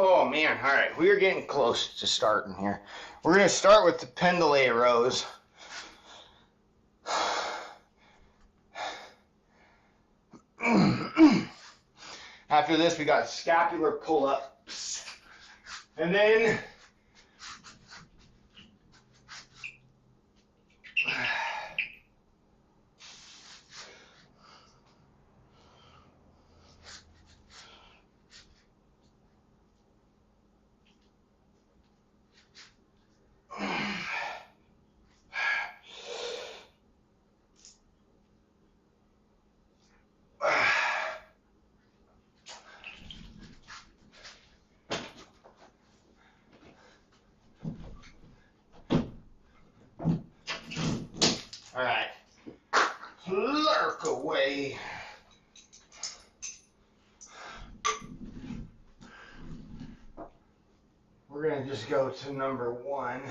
Oh man, all right, we are getting close to starting here. We're going to start with the pendulum rows. After this, we got scapular pull-ups. And then all right, lurk away. We're going to just go to number 1.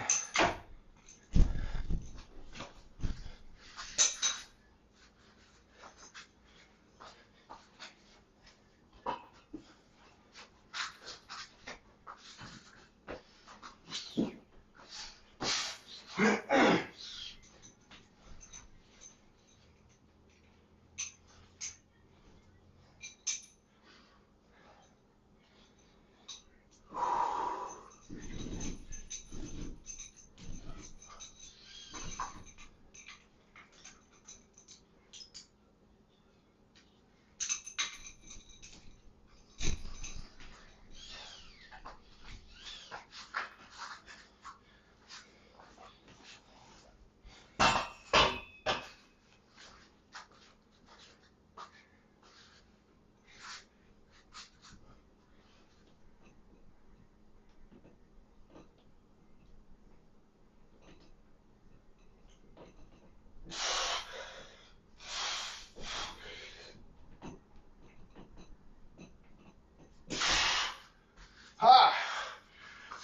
Ah,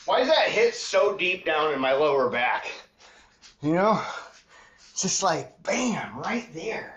why does that hit so deep down in my lower back? You know, it's just like bam, right there.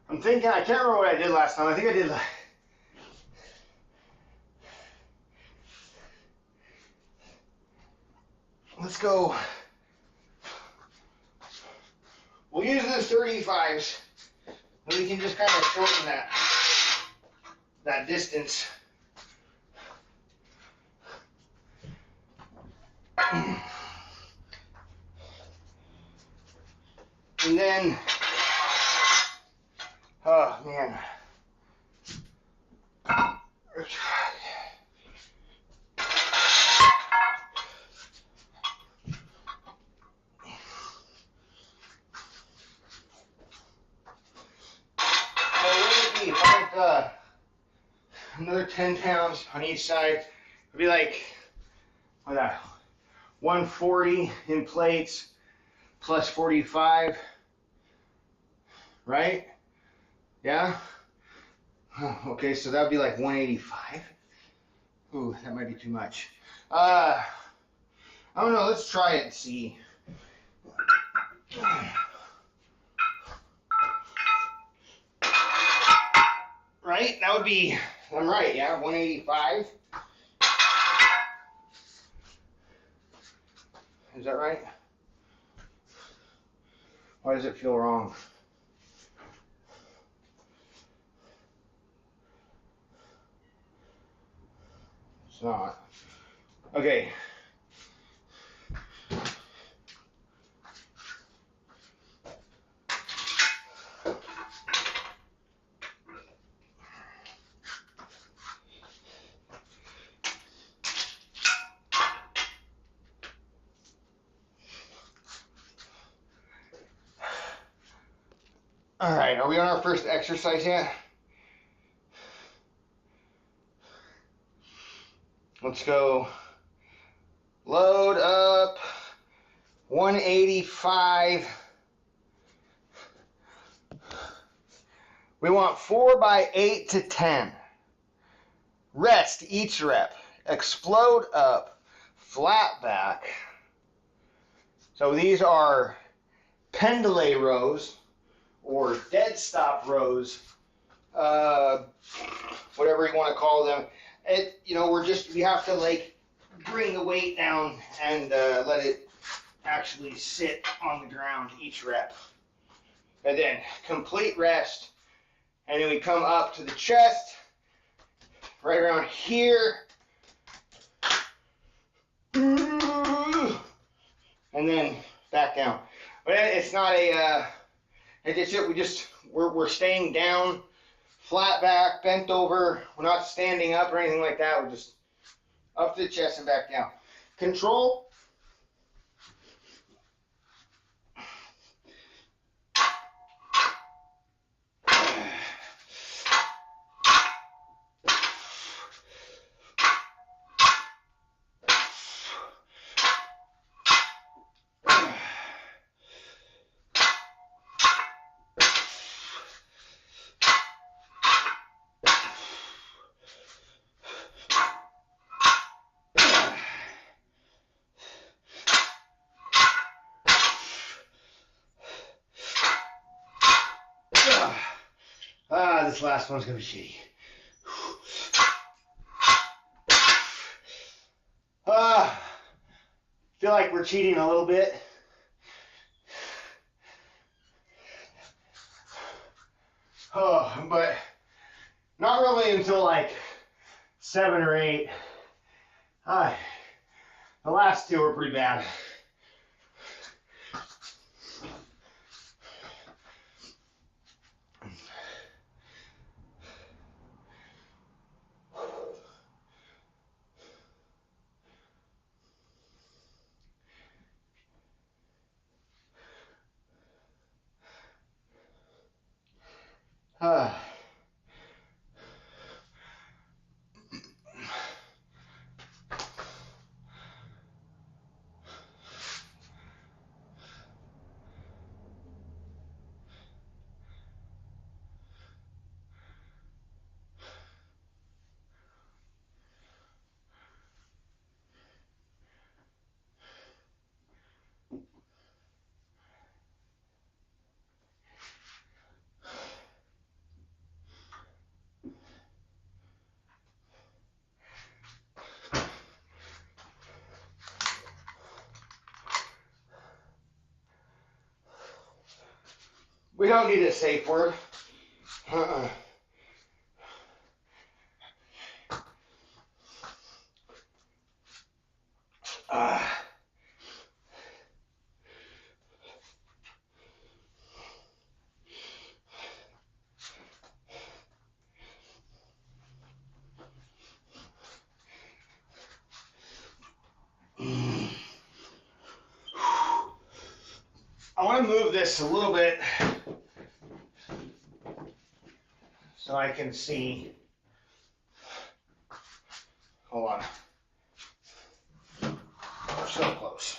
I'm thinking, I can't remember what I did last time. I think I did. Let's go We'll use the 35s, and we can just kind of shorten that distance. And then, oh man. Another 10 pounds on each side. It'd be like, what that, 140 in plates plus 45, right? Yeah? Okay, so that would be like 185. Ooh, that might be too much. I don't know, let's try it and see. Right? That would be, I'm right, yeah, 185. Is that right? Why does it feel wrong? It's not. Okay. All right, are we on our first exercise yet? Let's go. Load up 185. We want 4 by 8 to 10. Rest each rep. Explode up. Flat back. So these are pendulum rows or dead stop rows. Whatever you want to call them. We have to like bring the weight down and let it actually sit on the ground each rep. And then complete rest. And then we come up to the chest, right around here. And then back down. But it's not we're staying down, flat back, bent over. We're not standing up or anything like that. We're just up to the chest and back down. Control. This last one's gonna be shitty. Feel like we're cheating a little bit. But not really until like 7 or 8. The last 2 were pretty bad. We don't need a safe word. Uh-uh. I want to move this a little bit so I can see. Hold on. We're so close.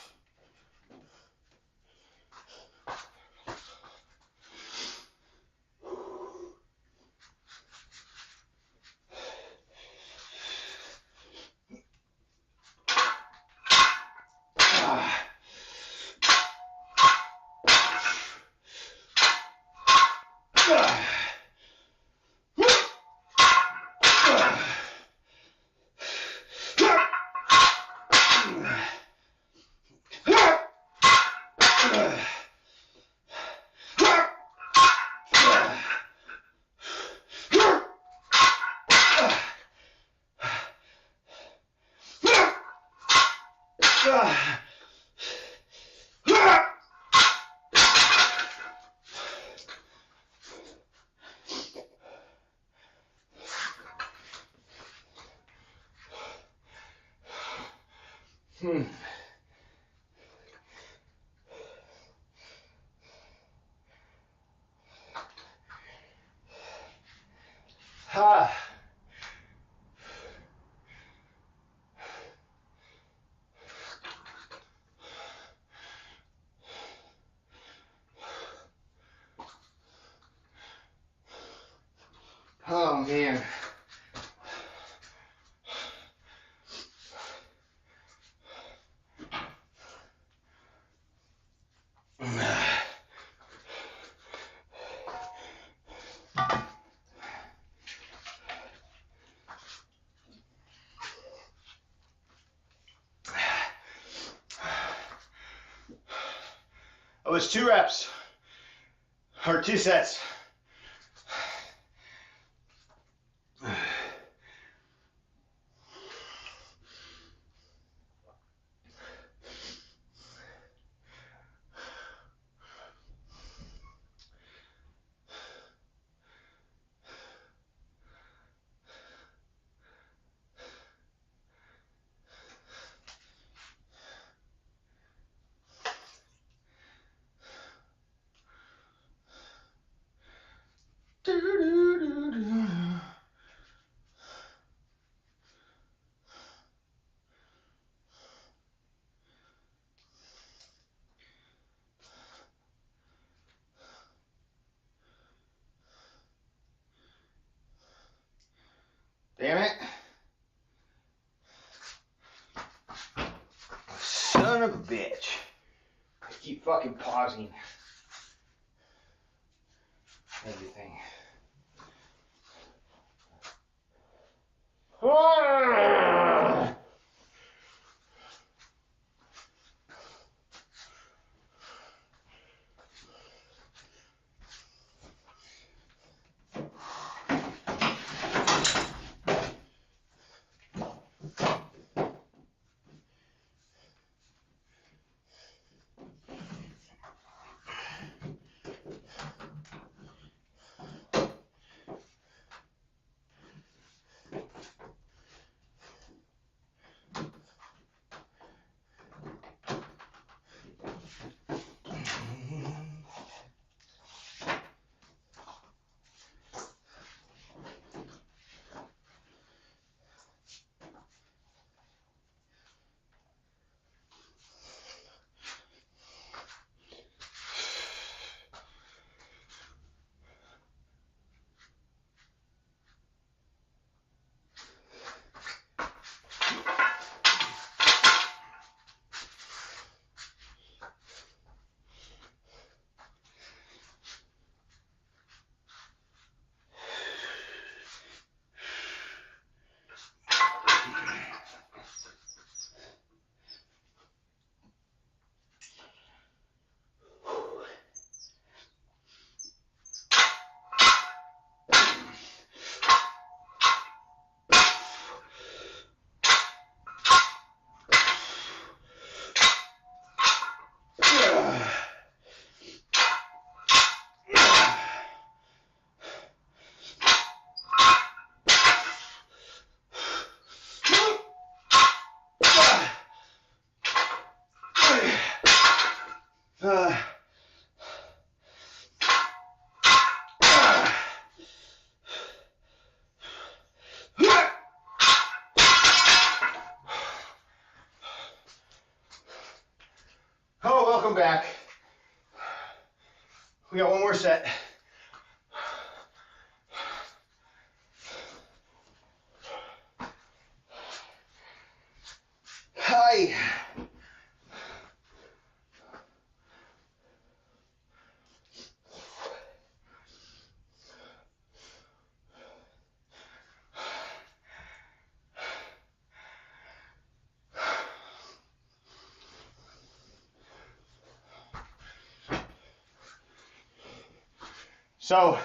Oh man. It was 2 reps or 2 sets. Damn it. Son of a bitch. I keep fucking pausing everything. back. We got one more set. Hi. So,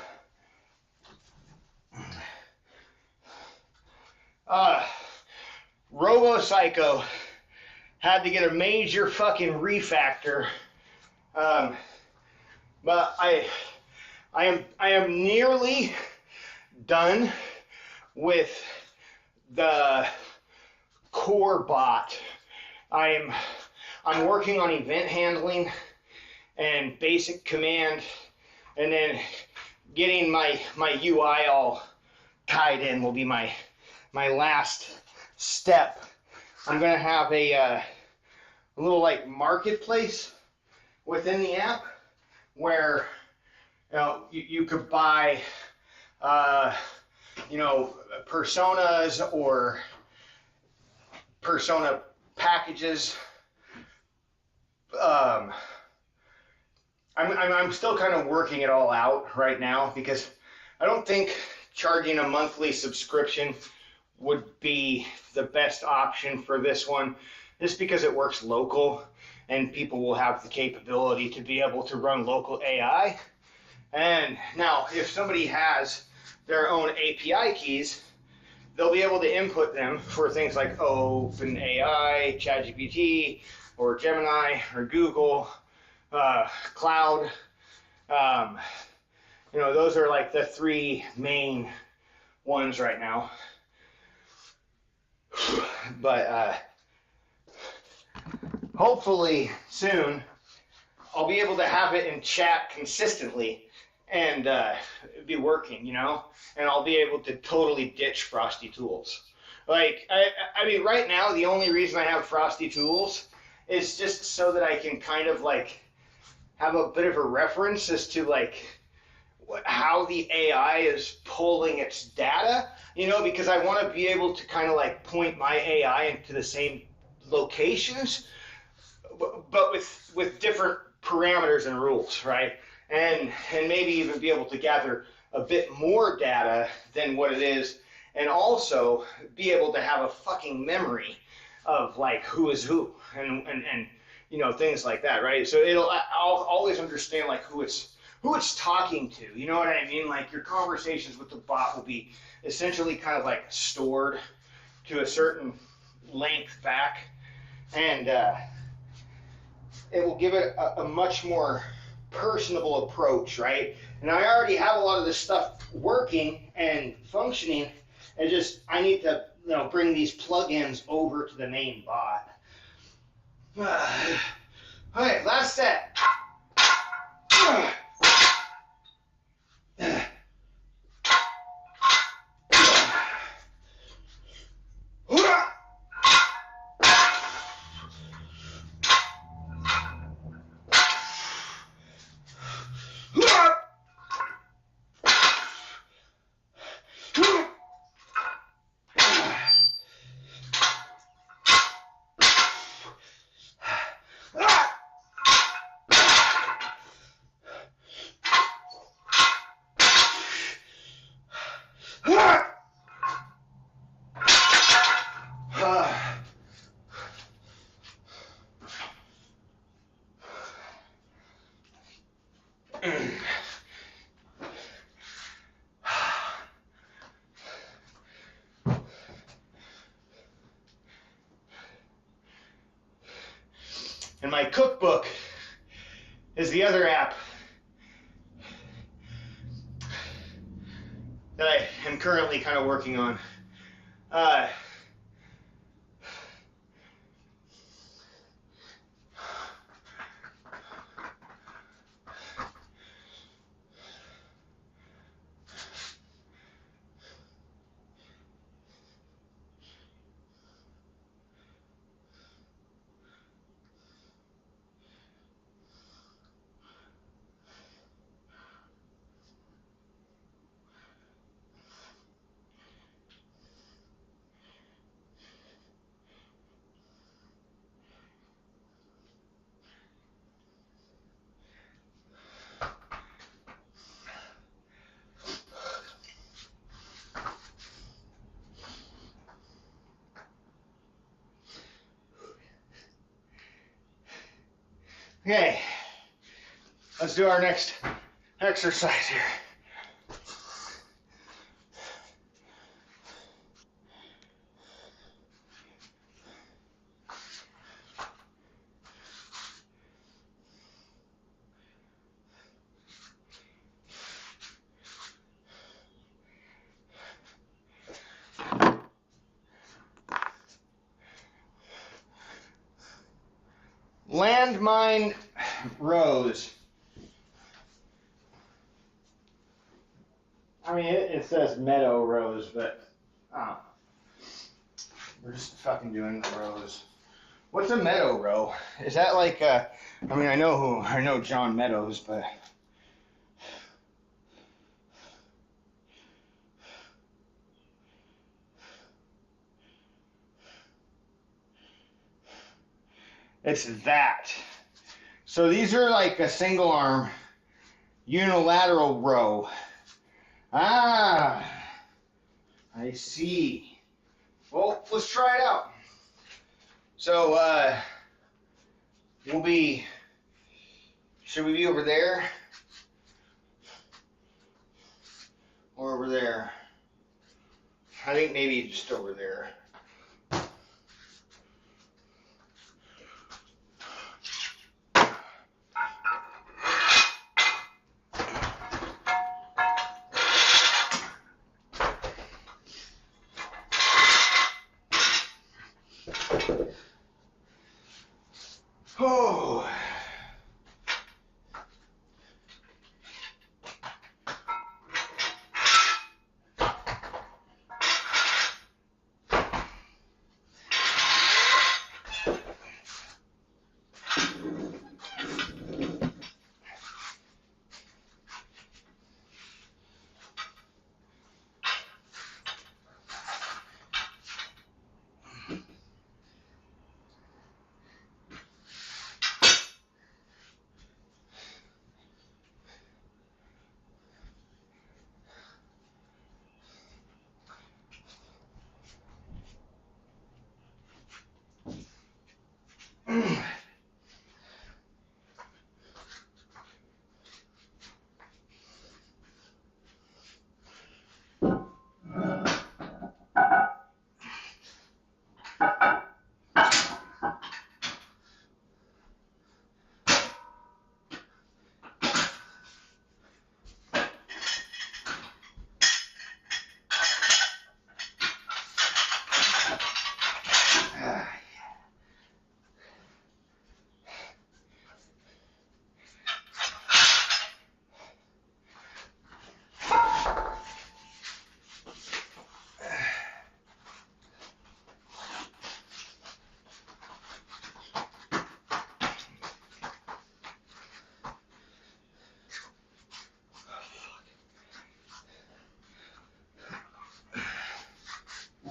Robo Psycho had to get a major fucking refactor, but I am nearly done with the core bot. I'm working on event handling and basic command, and then getting my UI all tied in will be my last step. I'm gonna have a little like marketplace within the app where you could buy personas or persona packages. I'm still kind of working it all out right now because I don't think charging a monthly subscription would be the best option for this one, just because it works local and people will have the capability to be able to run local AI. And now, if somebody has their own API keys, they'll be able to input them for things like OpenAI, ChatGPT, or Gemini, or Google, Cloud. Those are like the three main ones right now. But hopefully soon I'll be able to have it in chat consistently and be working, and I'll be able to totally ditch Frosty Tools. Like, I mean, right now, the only reason I have Frosty Tools is just so that I can kind of like have a bit of a reference as to like how the AI is pulling its data, because I want to be able to kind of like point my AI into the same locations, but with different parameters and rules, right? And maybe even be able to gather a bit more data than what it is, and also be able to have a fucking memory of like who is who and things like that, right? So I'll always understand like who it's talking to. You know what I mean? Like your conversations with the bot will be essentially kind of like stored to a certain length back, and it will give it a much more personable approach, right? And I already have a lot of this stuff working and functioning, and just I need to bring these plugins over to the main bot. All right, last set. And my cookbook is the other app that I am currently kind of working on. Okay, let's do our next exercise here. Landmine rows. I mean, it says meadow rows, but we're just fucking doing the rows. What's a meadow row? Is that like I mean, I know John Meadows, but it's that. So these are like a single arm unilateral row. Ah, I see. Well, let's try it out. So should we be over there or over there? I think maybe just over there. Oh.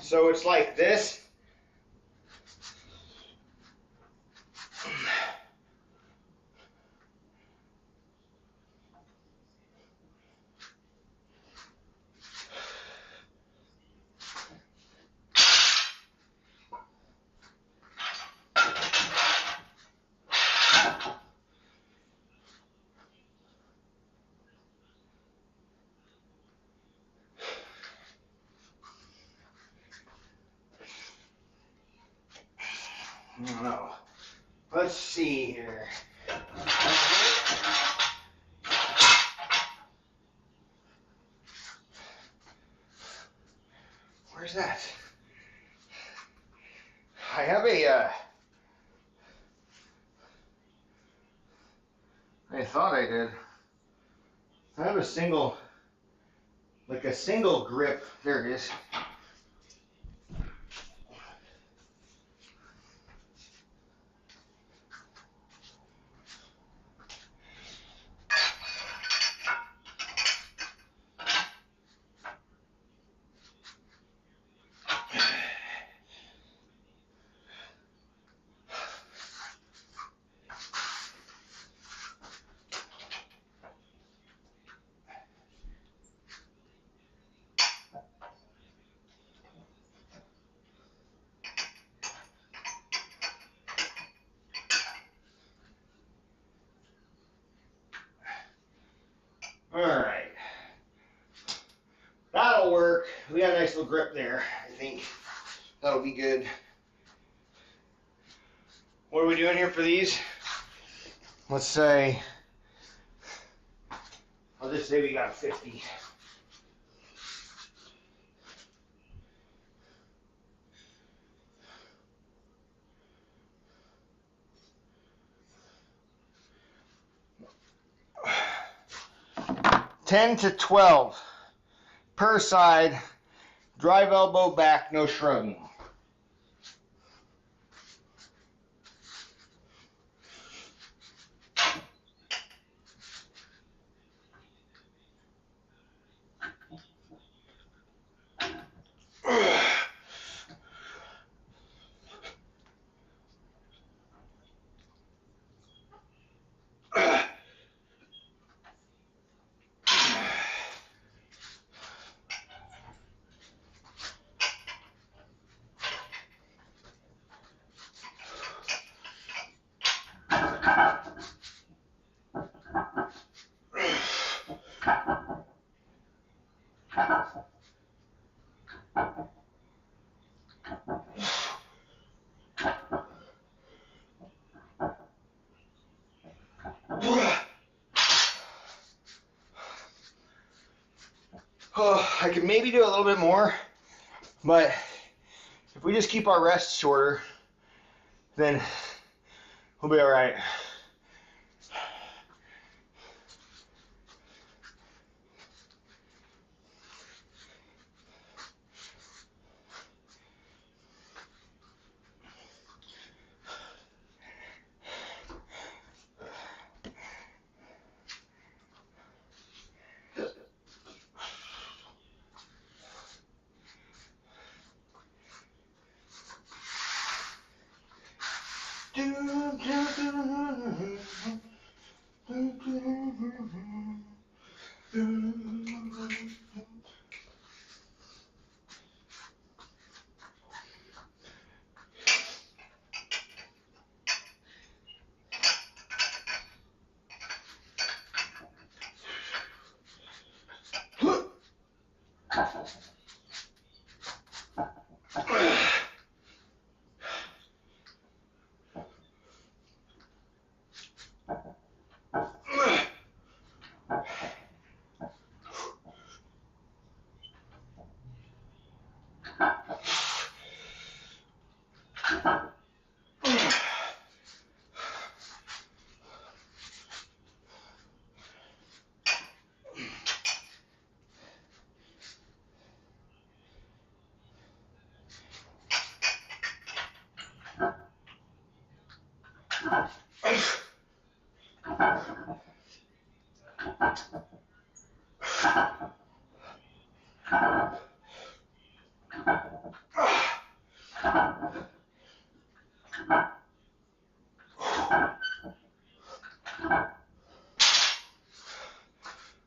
So it's like this. I don't know. Let's see here. Where's that? I have I thought I did. I have a single, like a single grip. There it is. nice little grip there. I think that'll be good. What are we doing here for these? Let's say, I'll just say we got a 50. Ten to 12 per side, drive elbow back, no shrugging. Oh, I could maybe do a little bit more, but if we just keep our rests shorter, then we'll be all right.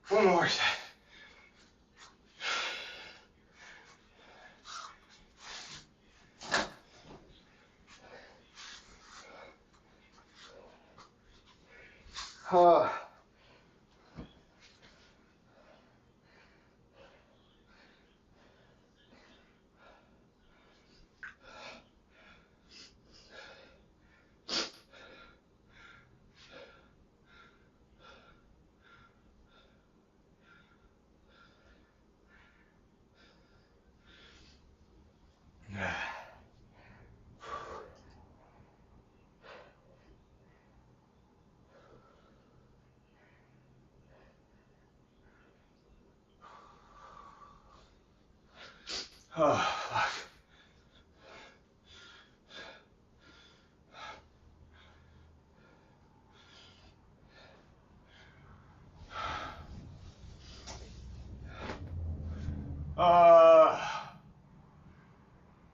One more set. Uh, oh, fuck.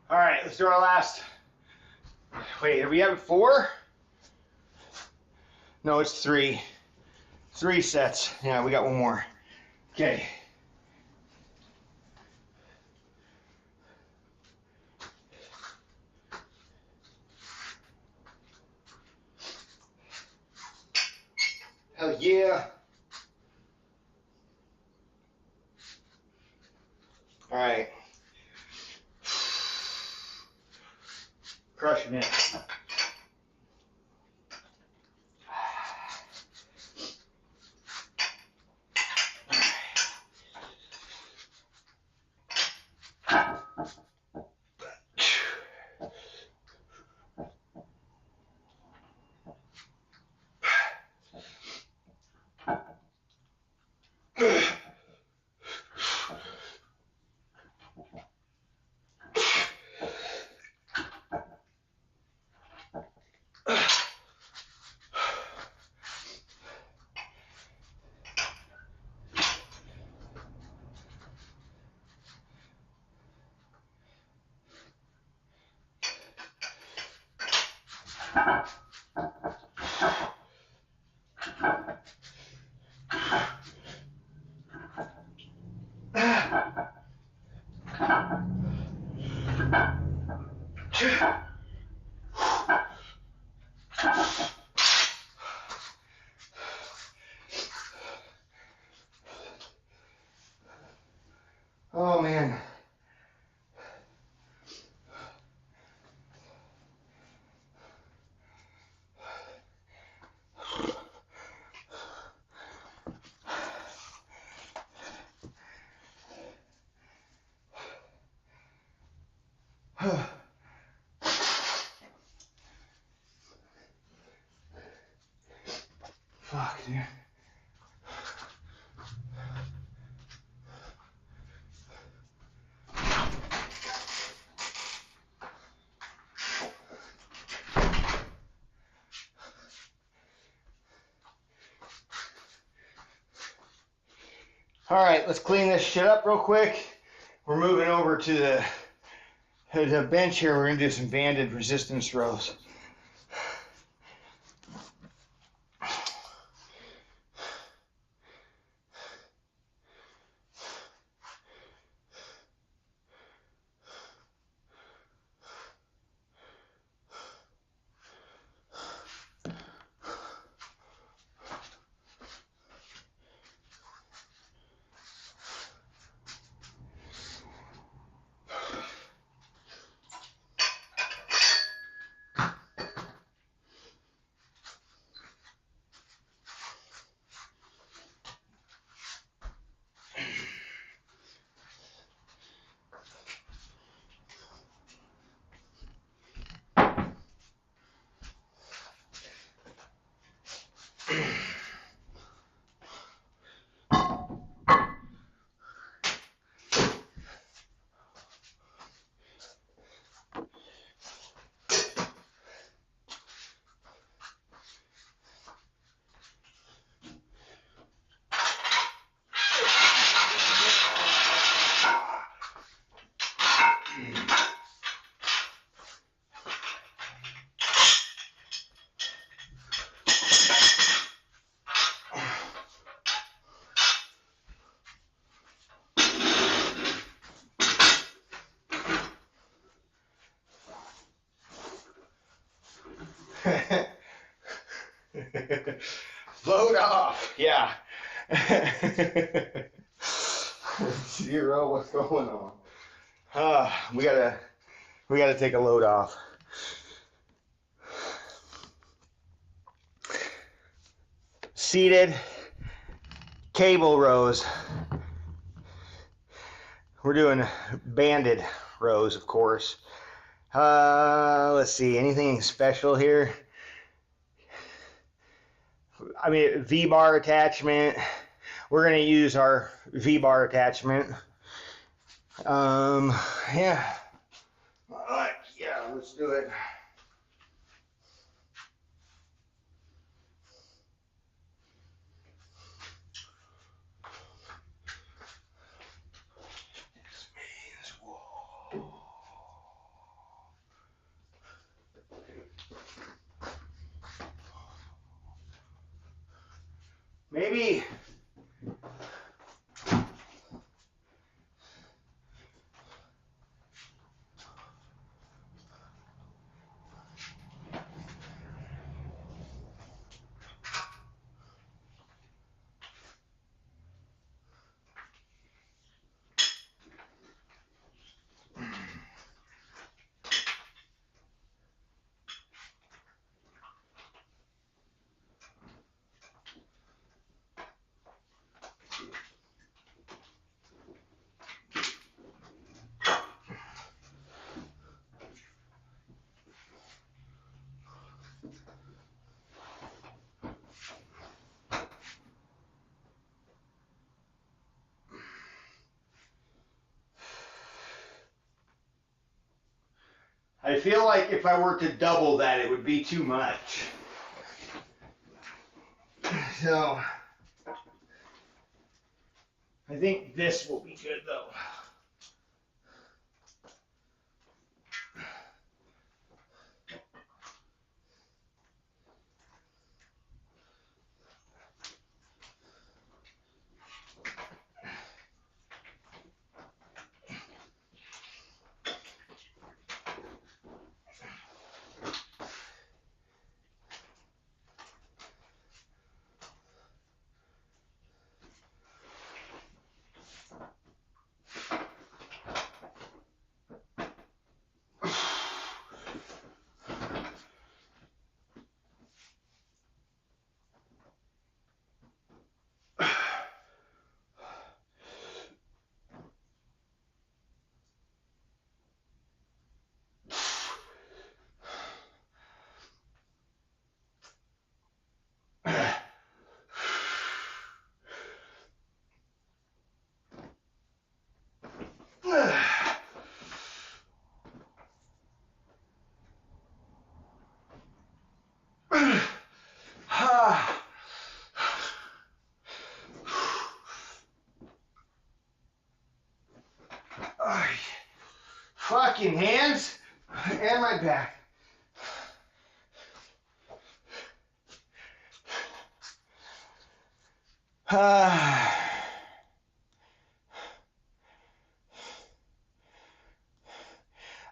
All right, let's do our last. Wait, are we having 4? No, it's 3. 3 sets. Yeah, we got one more. Okay. Hell yeah. All right. Crushing it. Oh man. Fuck, dude. All right, let's clean this shit up real quick. We're moving over to the bench here. We're gonna do some banded resistance rows. Load off. Yeah. Zero. What's going on? We gotta take a load off. Seated cable rows. We're doing banded rows, of course. Let's see, anything special here? I mean, V-bar attachment. We're gonna use our V-bar attachment. Yeah. All right, yeah, let's do it. Maybe I feel like if I were to double that, it would be too much. So, I think this will be good though. Fucking hands and my back.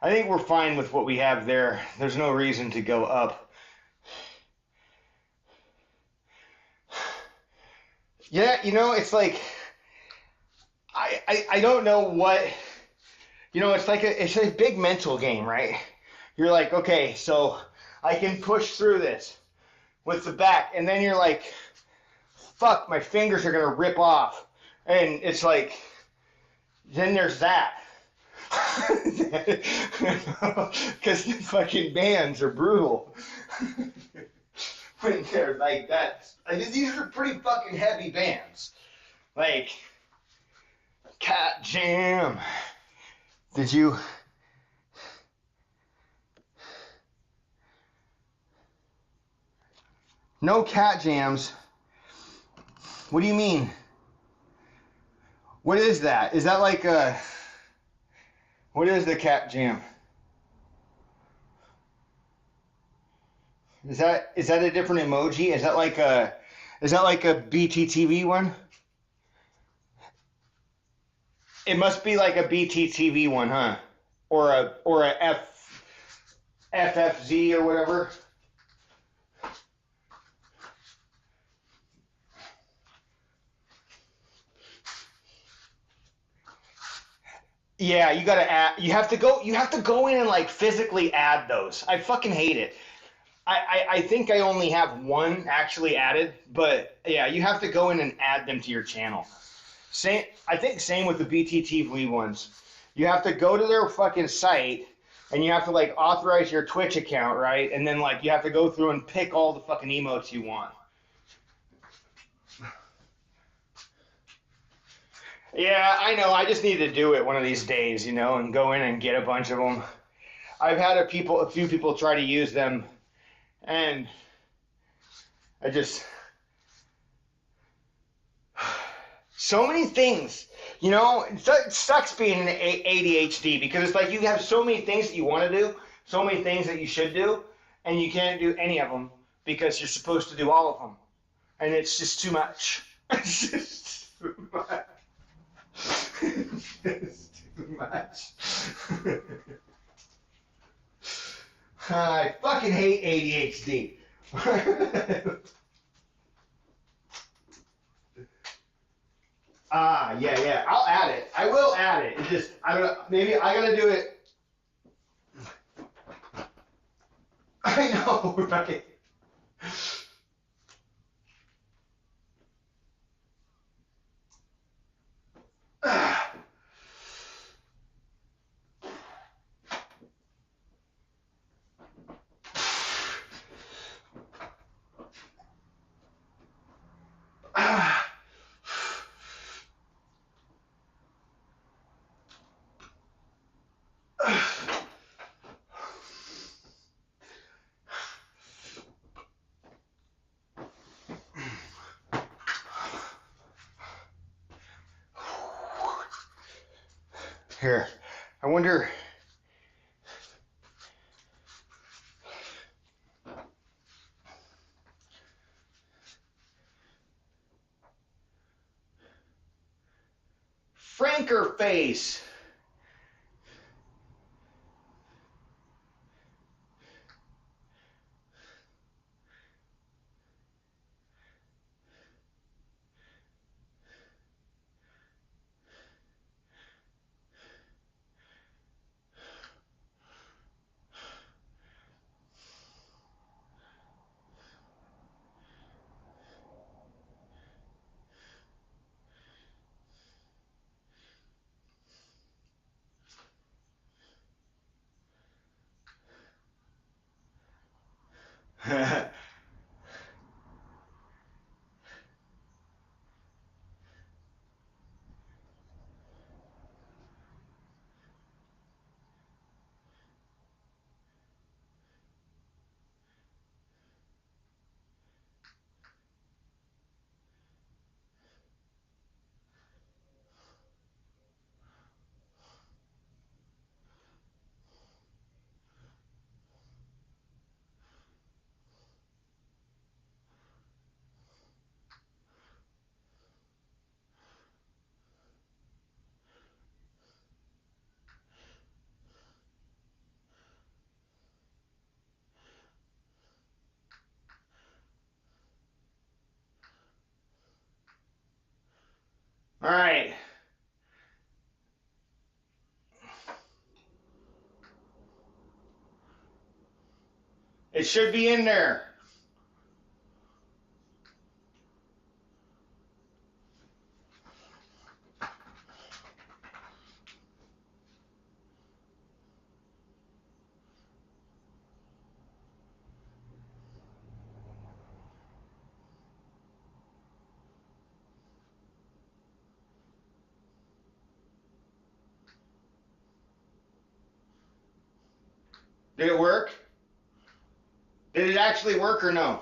I think we're fine with what we have there. There's no reason to go up. Yeah, you know, it's like I don't know what, you know, it's a big mental game, right? You're like, okay, so I can push through this with the back, and then you're like, fuck, my fingers are gonna rip off. And it's like, then there's that. Because the fucking bands are brutal. When they're like that. These are pretty fucking heavy bands. Like, Cat Jam. Did you... No Cat Jams. What do you mean? What is that? Is that like a... What is the Cat Jam? Is that a different emoji? Is that like a BTTV one? It must be like a BTTV one, huh? Or a FFZ or whatever. Yeah, you gotta add. You have to go in and like physically add those. I fucking hate it. I think I only have one actually added, but yeah, you have to go in and add them to your channel. I think same with the BTTV ones. You have to go to their fucking site and you have to like authorize your Twitch account, right? And then like you have to go through and pick all the fucking emotes you want. Yeah, I know. I just need to do it one of these days, you know, and go in and get a bunch of them. I've had a few people try to use them, and so many things, you know. It sucks being an ADHD because it's like you have so many things that you want to do, so many things that you should do, and you can't do any of them because you're supposed to do all of them, and it's just too much. It's just too much. It's too much. I fucking hate ADHD. Yeah. I'll add it. I will add it. It's just, I don't know. Maybe I gotta do it. I know, right? Here, I wonder. Franker face. All right. It should be in there. Did it work? Did it actually work or no?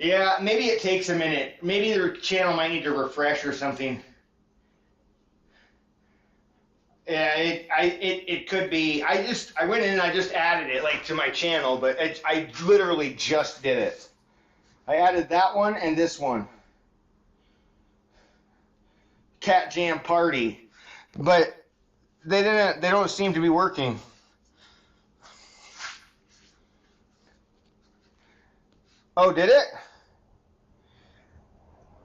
Yeah, maybe it takes a minute. Maybe the channel might need to refresh or something. Yeah, it could be. I went in and I just added it like to my channel, but I literally just did it. I added that one and this one. Cat Jam Party. But they don't seem to be working. Oh, did it?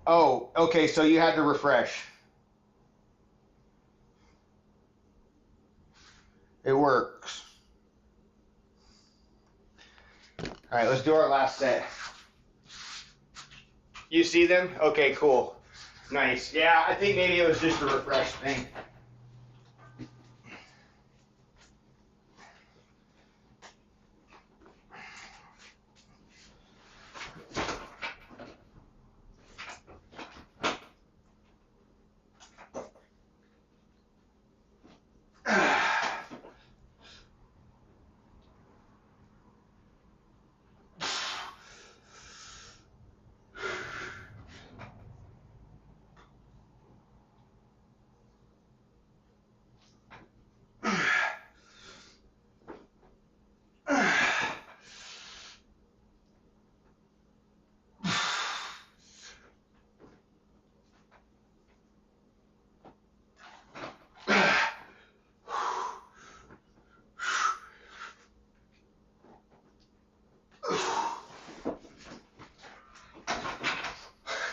Oh, okay, so you had to refresh. It works. All right, let's do our last set. You see them? Okay, cool. Nice. Yeah, I think maybe it was just a refresh thing.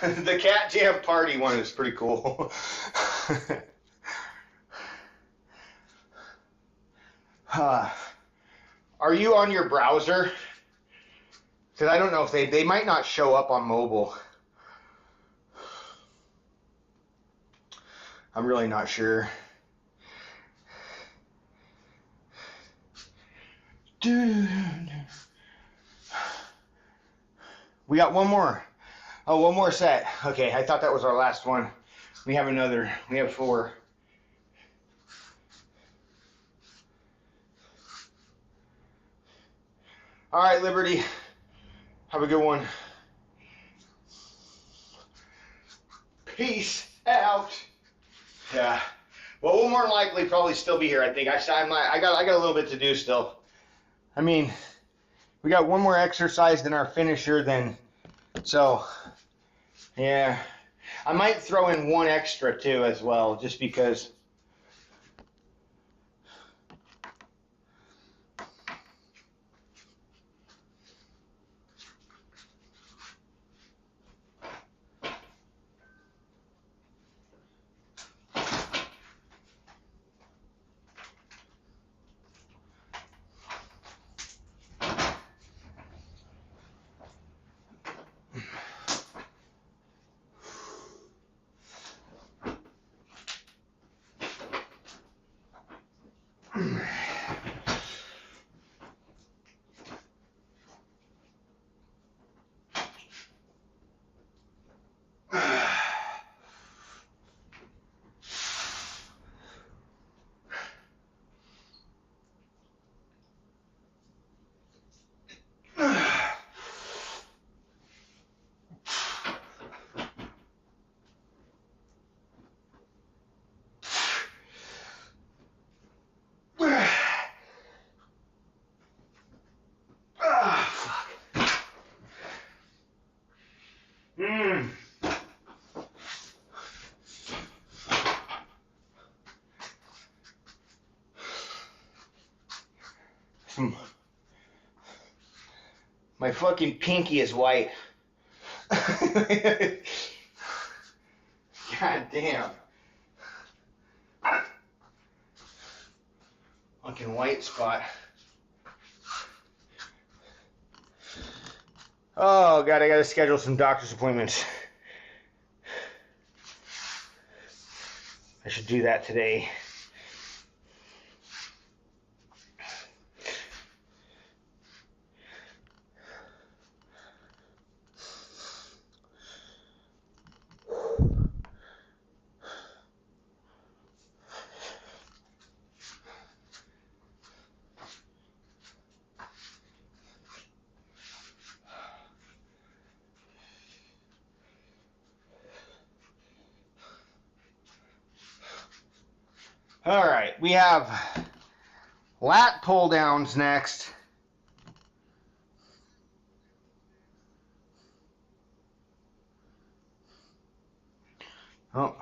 The Cat Jam Party one is pretty cool. Are you on your browser? Because I don't know if they might not show up on mobile. I'm really not sure. We got one more. Oh, one more set. Okay, I thought that was our last one. We have another. We have 4. All right, Liberty. Have a good one. Peace out. Yeah. Well, we'll more than likely probably still be here. I think I got a little bit to do still. I mean, we got one more exercise than our finisher, then. So, yeah, I might throw in one extra too as well, just because. My fucking pinky is white. God damn. Fucking white spot. Oh god, I gotta schedule some doctor's appointments. I should do that today. All right, we have lat pull downs next. Oh.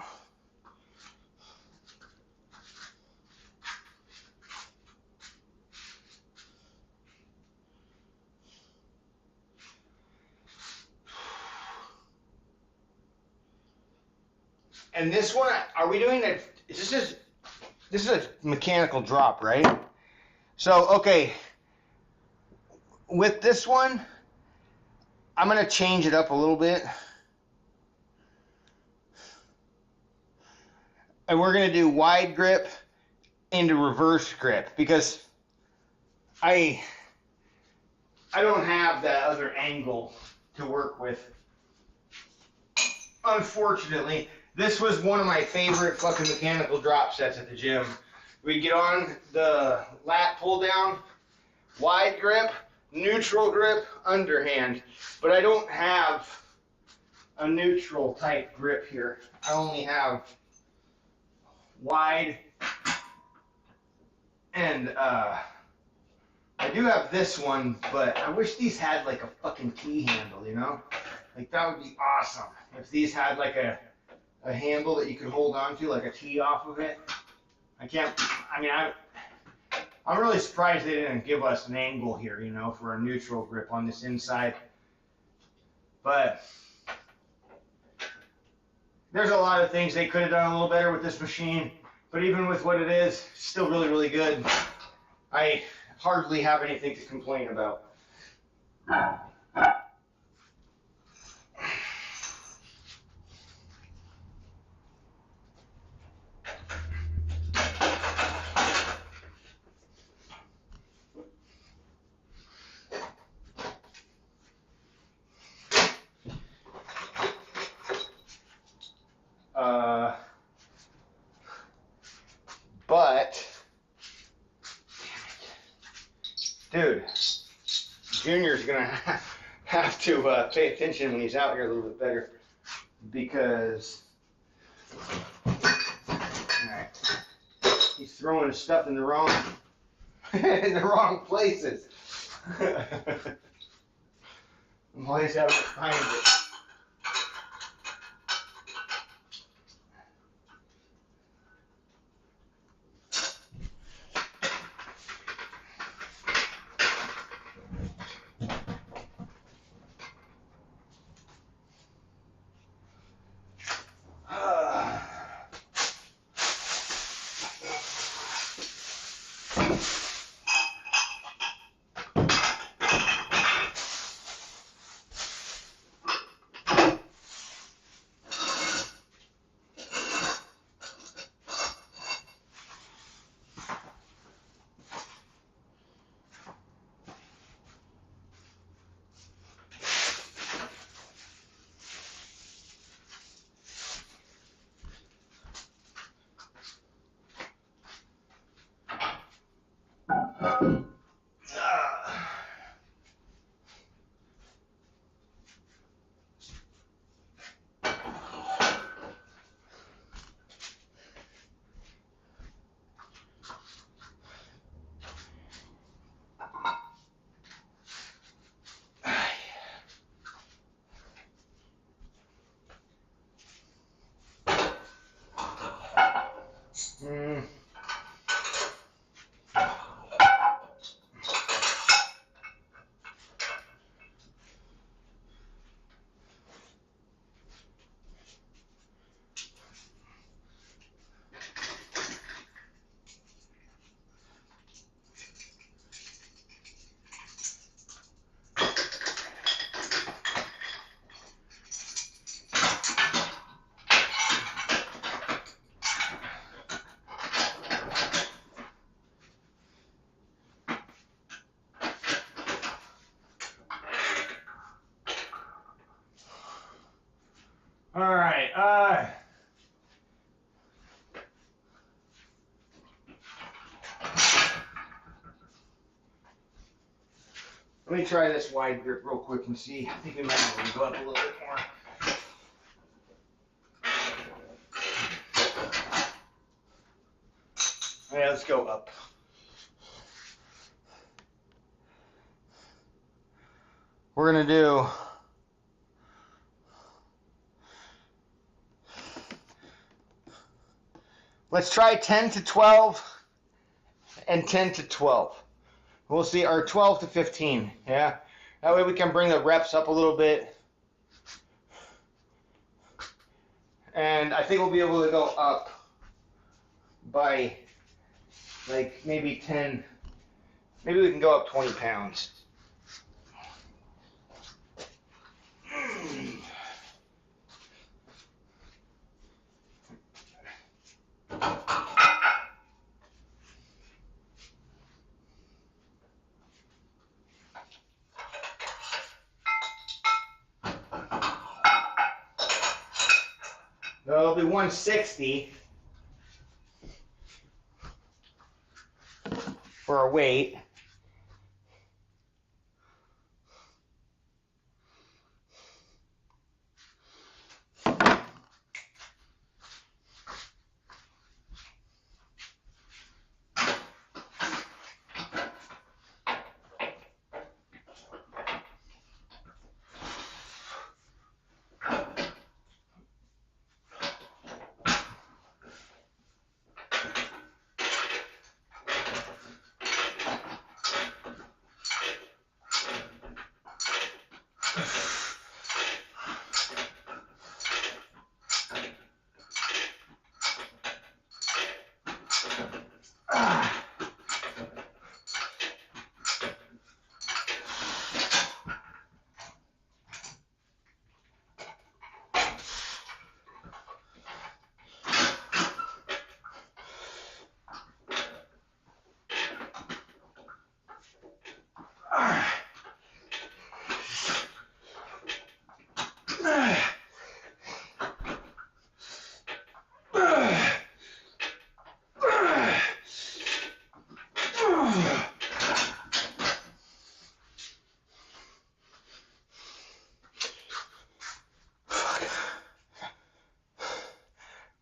And this one, are we doing it? This is a mechanical drop, right? So, okay. With this one, I'm going to change it up a little bit. And we're going to do wide grip into reverse grip because I don't have that other angle to work with. Unfortunately, this was one of my favorite fucking mechanical drop sets at the gym. We get on the lat pull down, wide grip, neutral grip, underhand. But I don't have a neutral type grip here. I only have wide and I do have this one, but I wish these had like a fucking T handle, you know? Like that would be awesome if these had like a handle that you could hold on to, like a T off of it. I'm really surprised they didn't give us an angle here, you know, for a neutral grip on this inside. But there's a lot of things they could have done a little better with this machine. But even with what it is, still really, really good. I hardly have anything to complain about. But, dude, Junior's gonna have to pay attention when he's out here a little bit better because, all right. throwing stuff in the wrong in the wrong places. I'm always having to find it. All right. Let me try this wide grip real quick and see. I think we might be able to go up a little bit more. All right, let's go up. We're gonna do let's try 10 to 12 and 10 to 12. We'll see, or 12 to 15, yeah? That way we can bring the reps up a little bit. And I think we'll be able to go up by like maybe 10, maybe we can go up 20 pounds. That'll be 160 for our weight.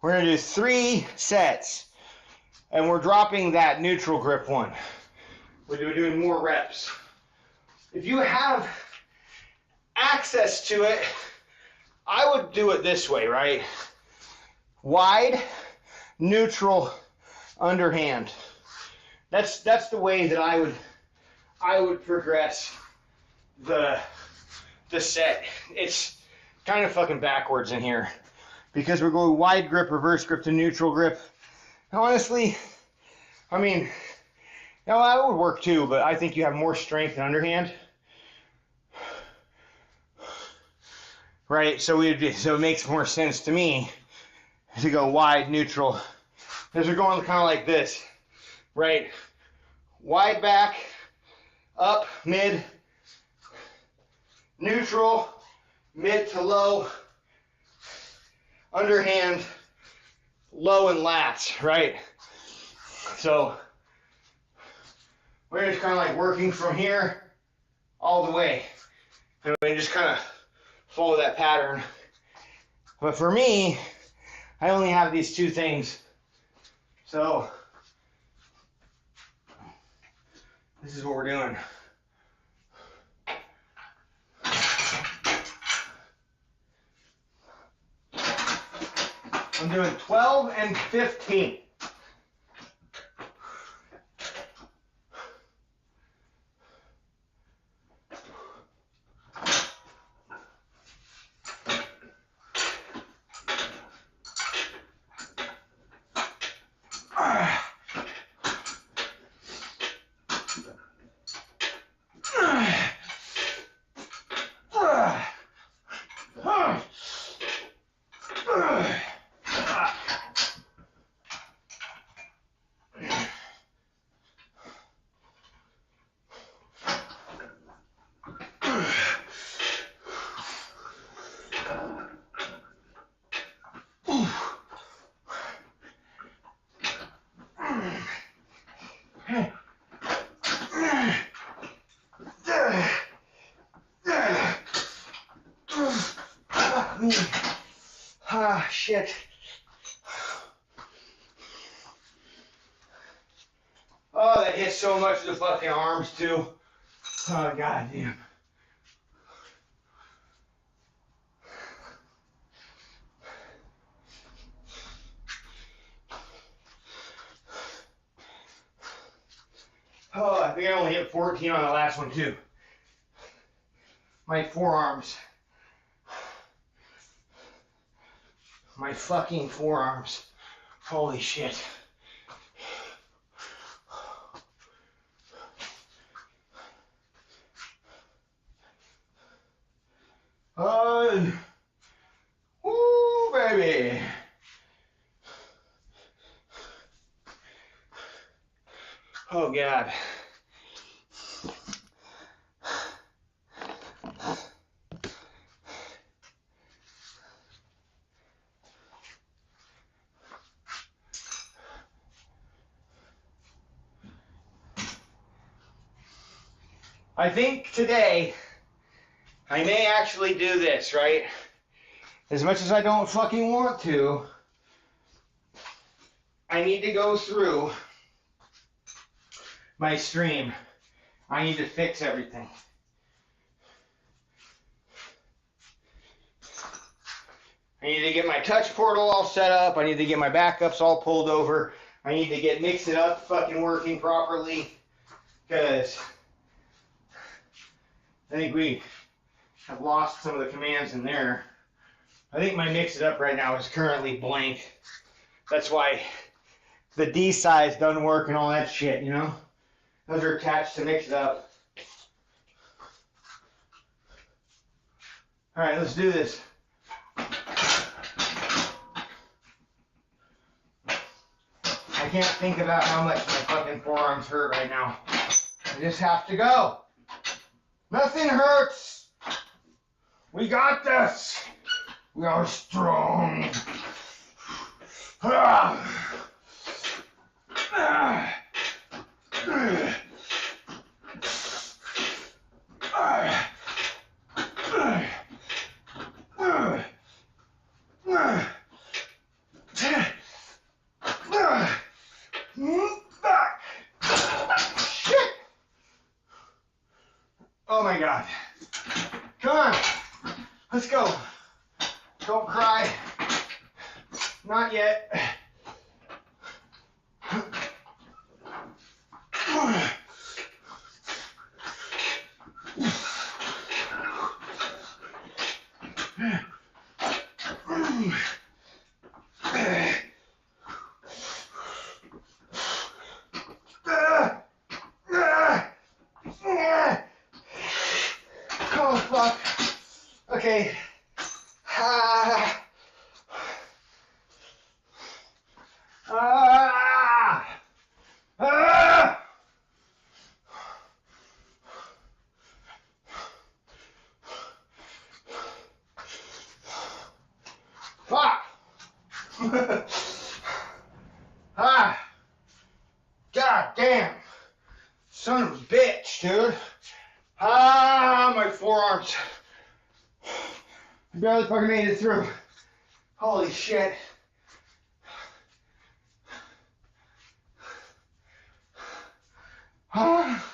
We're going to do 3 sets and we're dropping that neutral grip one. We're doing more reps. If you have access to it, I would do it this way, right? Wide, neutral, underhand. That's the way that I would progress the set. It's kind of fucking backwards in here because we're going wide grip, reverse grip to neutral grip. And honestly, I mean, you know, that would work too, but I think you have more strength in underhand. Right, so it makes more sense to me to go wide, neutral. Because we're going kind of like this, right? Wide back, up, mid, neutral, mid to low, underhand, low and lats, right? So we're just kind of like working from here all the way. And we just kind of follow that pattern. But for me, I only have these two things. So this is what we're doing. I'm doing 12 and 15. Ah, shit. Oh, that hits so much of the fucking arms, too. Oh, goddamn. Oh, I think I only hit 14 on the last one, too. My forearms. My fucking forearms. Holy shit. Oh, woo, baby. Oh, God. I think today I may actually do this, right? As much as I don't fucking want to, I need to go through my stream. I need to fix everything. I need to get my touch portal all set up. I need to get my backups all pulled over. I need to get Mix It Up fucking working properly. Because I think we have lost some of the commands in there. I think my Mix It Up right now is currently blank. That's why the D size doesn't work and all that shit, you know? Those are attached to Mix It Up. Alright, let's do this. I can't think about how much my fucking forearms hurt right now. I just have to go. Nothing hurts. We got this. We are strong. Come on. Let's go. Don't cry. Not yet. Oh, fuck. Okay. Ah. Ah. Ah. Fuck. Ah. God damn. Son of a bitch, dude. Ah, my forearms. I barely fucking made it through. Holy shit. Ah.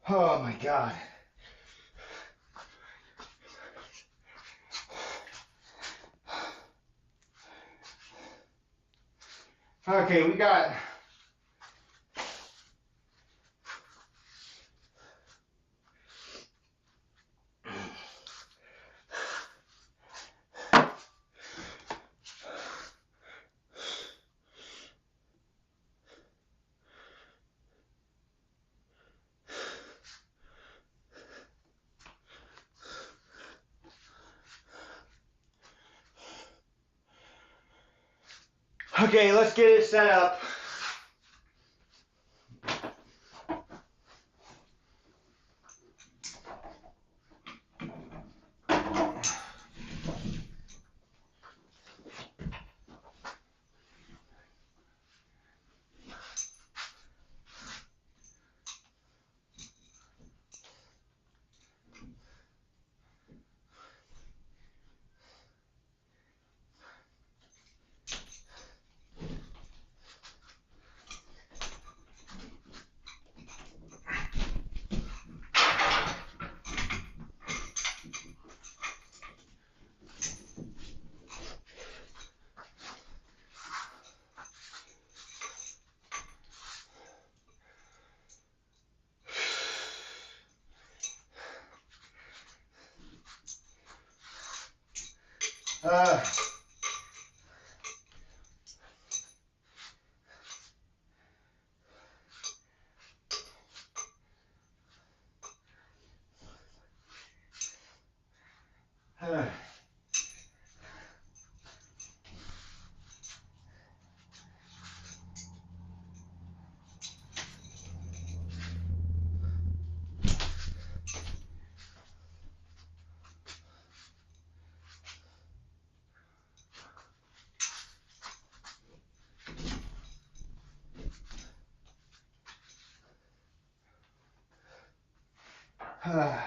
Oh my God. Okay, we got. Okay, let's get it set up. Uh, uh, uh.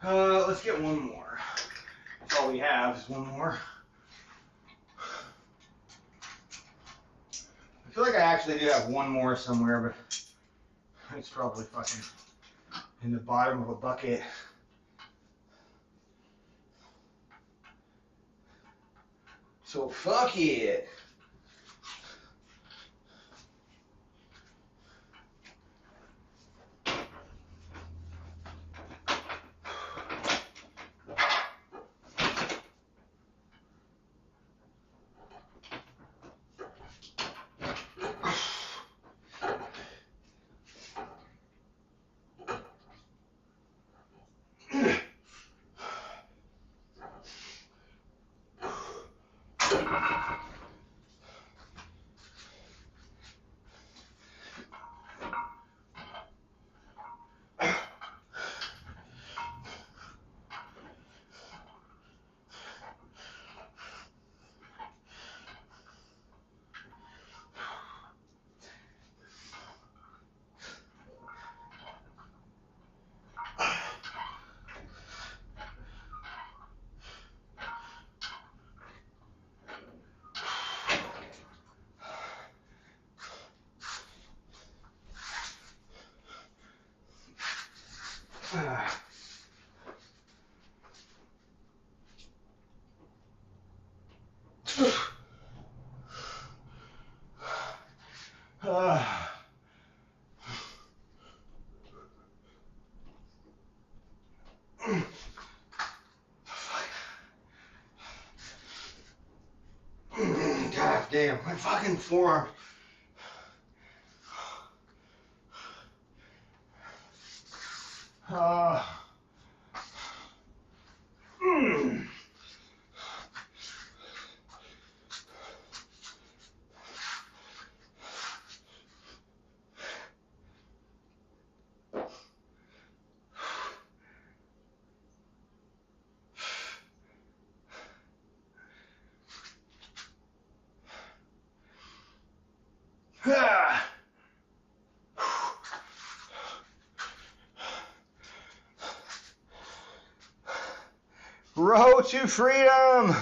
Let's get one more. That's all we have is one more. I feel like I actually do have one more somewhere, but it's probably fucking in the bottom of a bucket. So fuck it. God damn, my fucking forearm. Mm. Ah. Row to freedom.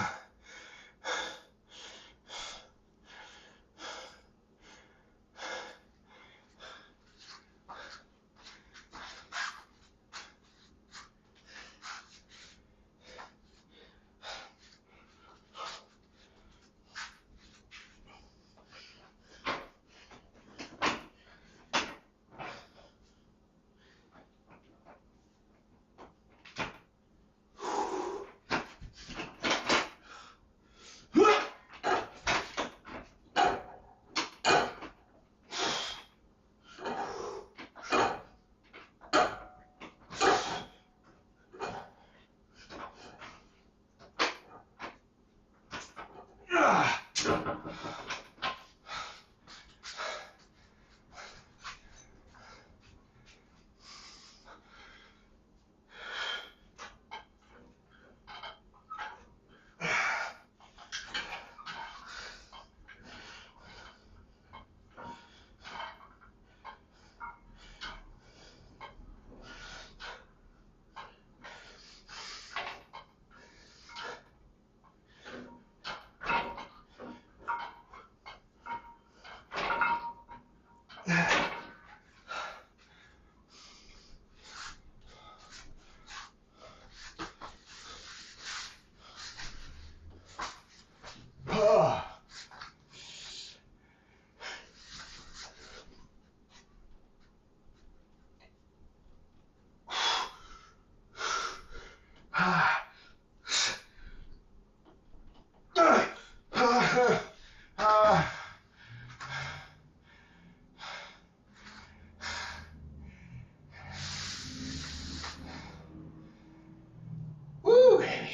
Woo, baby.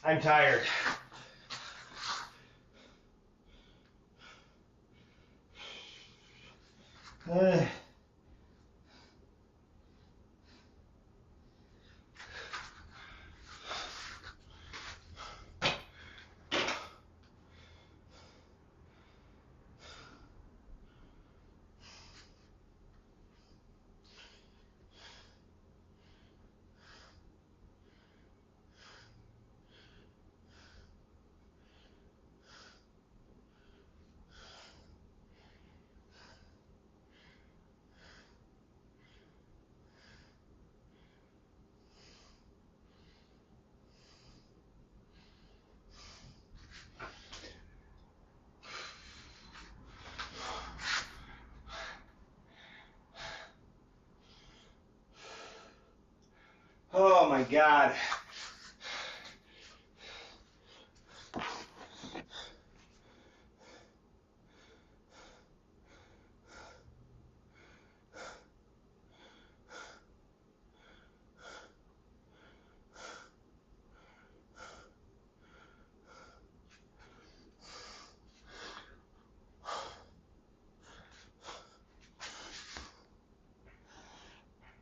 I'm tired. Oh my God.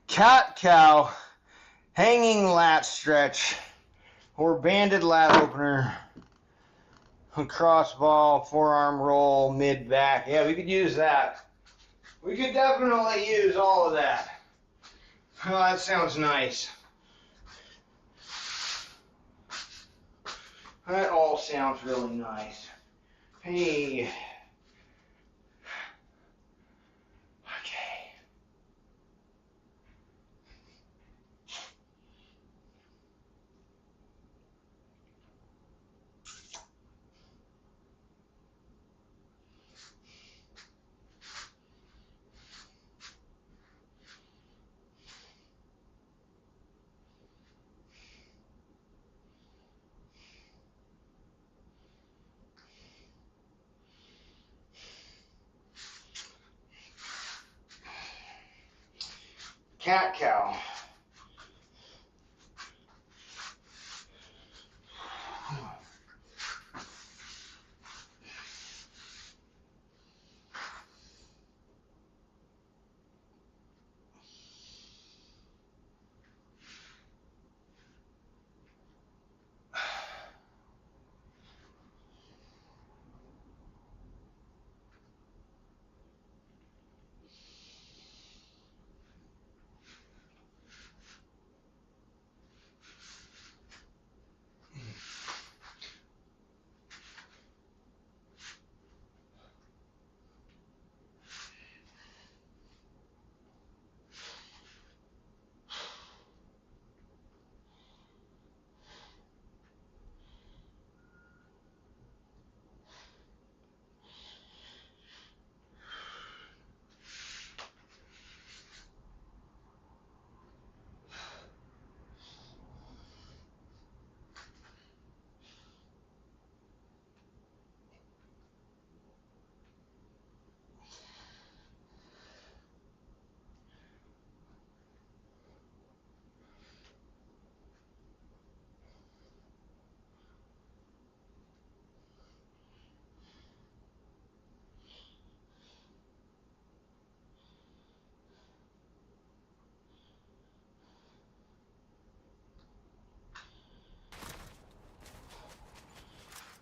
Cat cow, hanging lat stretch, or banded lat opener, cross ball, forearm roll, mid back. Yeah, we could use that. We could definitely use all of that. Oh, that sounds nice. That all sounds really nice. Hey. Okay. Cat cow.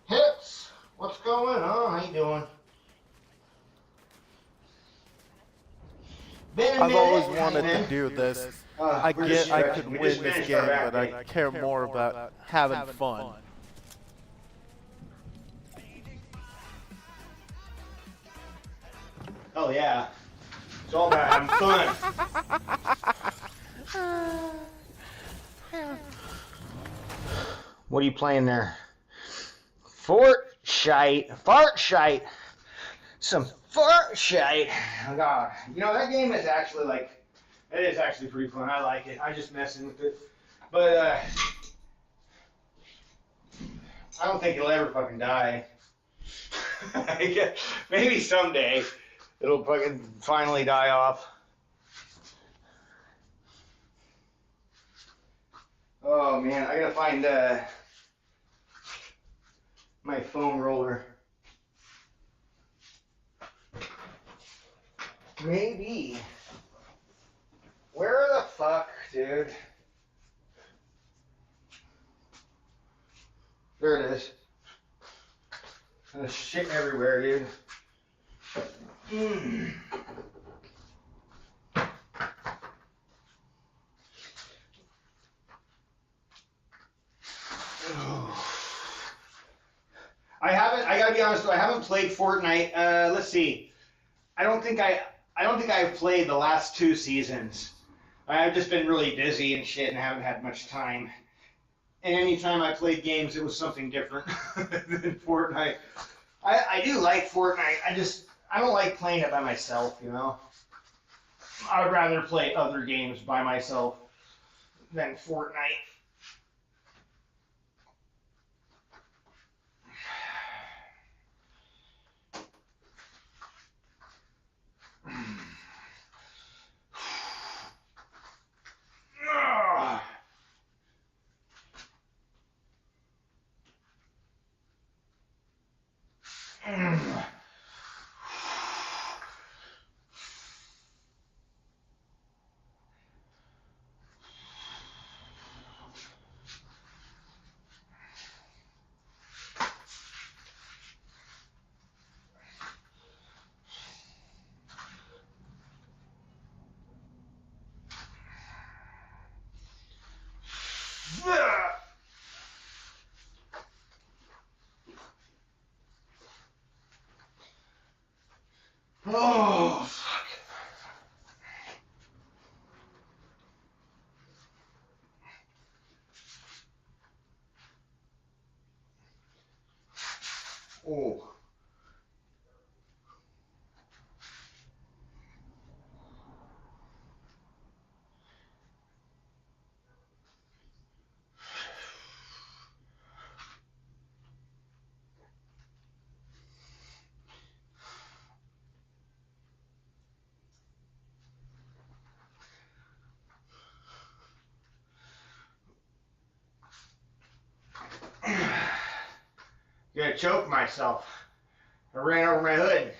Hits. What's going on? How you doing? Been a I've minute. always How you wanted been? to do this. We're I just could stretching. We win just this finished game, our back but I day. care more about having fun. Oh yeah. It's all about having fun. What are you playing there? Fart shite. Some fart shite. Oh God. You know, that game is actually it is actually pretty fun. I like it. I just messing with it. But, I don't think it'll ever fucking die. Maybe someday it'll fucking finally die off. Oh man, I gotta find my foam roller. Maybe. Where the fuck, dude? There it is. There's shit everywhere, dude. I gotta be honest though, I haven't played Fortnite. Let's see. I don't think I've played the last 2 seasons. I've just been really busy and shit and haven't had much time. And anytime I played games, it was something different than Fortnite. I do like Fortnite. I don't like playing it by myself, you know? I'd rather play other games by myself than Fortnite. Oh, fuck. Oh. Gonna choke myself. I ran over my hood.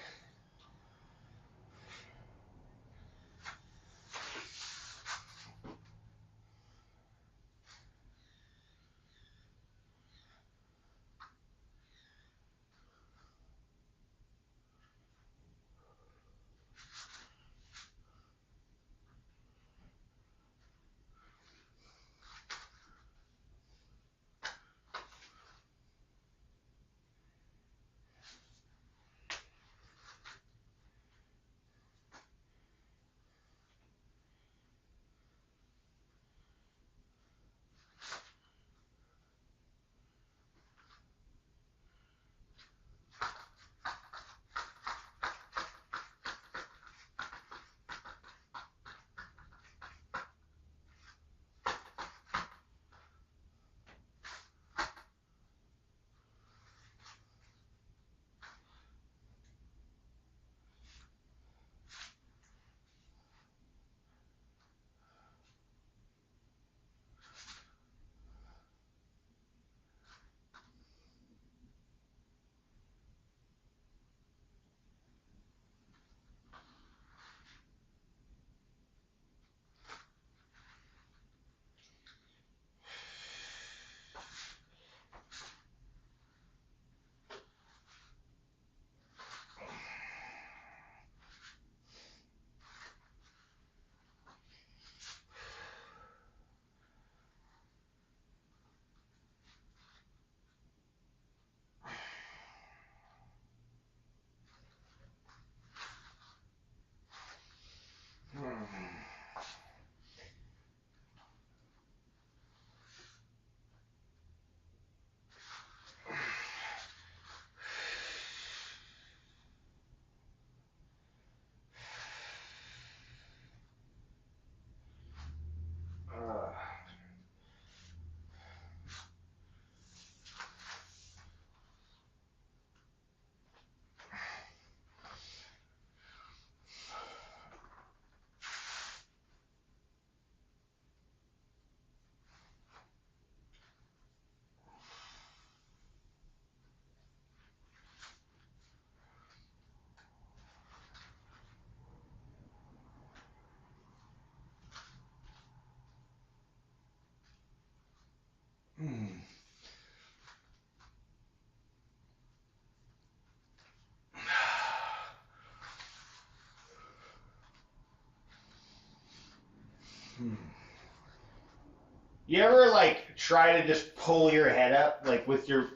You ever like try to just pull your head up, like with your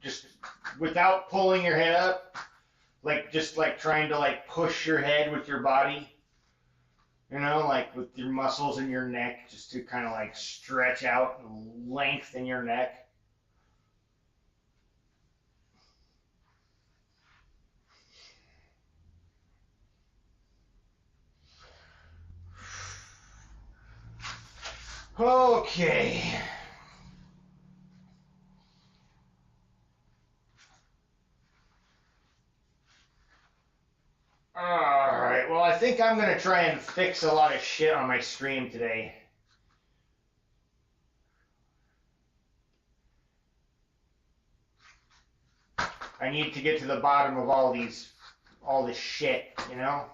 just without pulling your head up, like just like trying to like push your head with your body, like with your muscles in your neck, just to kind of like stretch out and lengthen your neck. Okay. Alright, well, I think I'm going to try and fix a lot of shit on my stream today. I need to get to the bottom of all this shit, you know?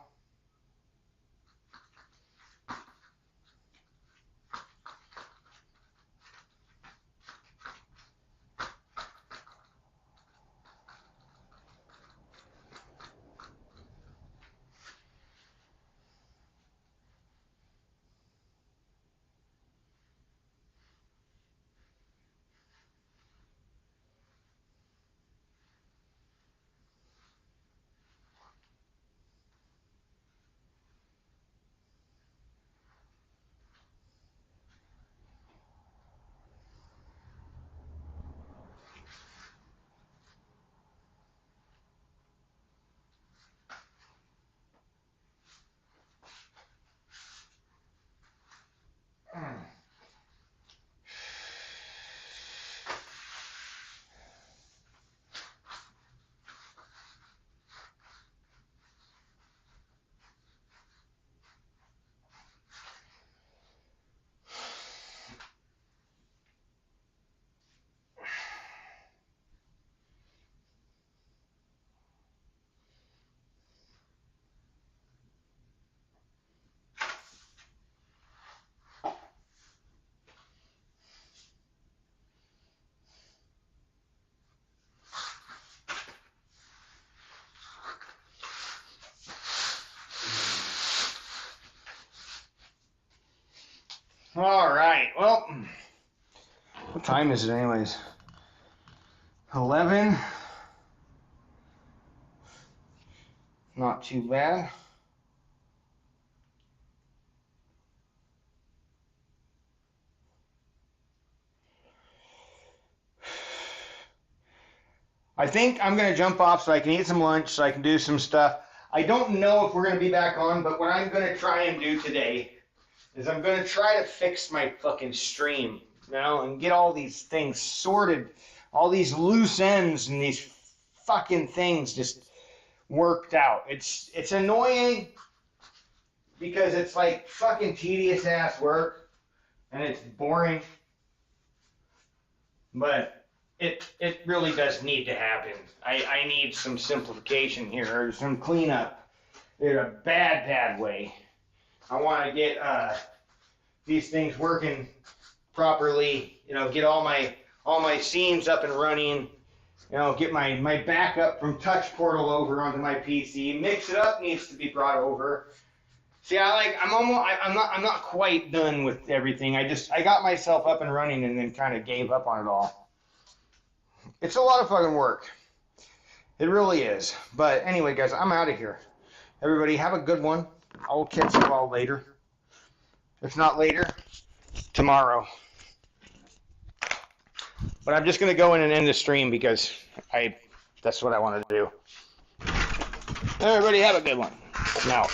Alright, well, what time is it anyways? 11? Not too bad. I think I'm going to jump off so I can eat some lunch, so I can do some stuff. I don't know if we're going to be back on, but what I'm going to try and do today is I'm going to try to fix my fucking stream, you know, and get all these things sorted, all these loose ends and these fucking things just worked out. It's annoying because it's like fucking tedious ass work and it's boring, but it really does need to happen. I need some simplification here, or some cleanup in a bad way. I want to get these things working properly, you know, get all my scenes up and running, you know, get my backup from Touch Portal over onto my PC. Mix It Up needs to be brought over. See, I'm not quite done with everything. I got myself up and running and then kind of gave up on it all. It's a lot of fucking work. It really is. But anyway, guys, I'm out of here. Everybody have a good one. I'll catch you all later. If not later, tomorrow. But I'm just going to go in and end the stream because that's what I want to do. Everybody have a good one. Now.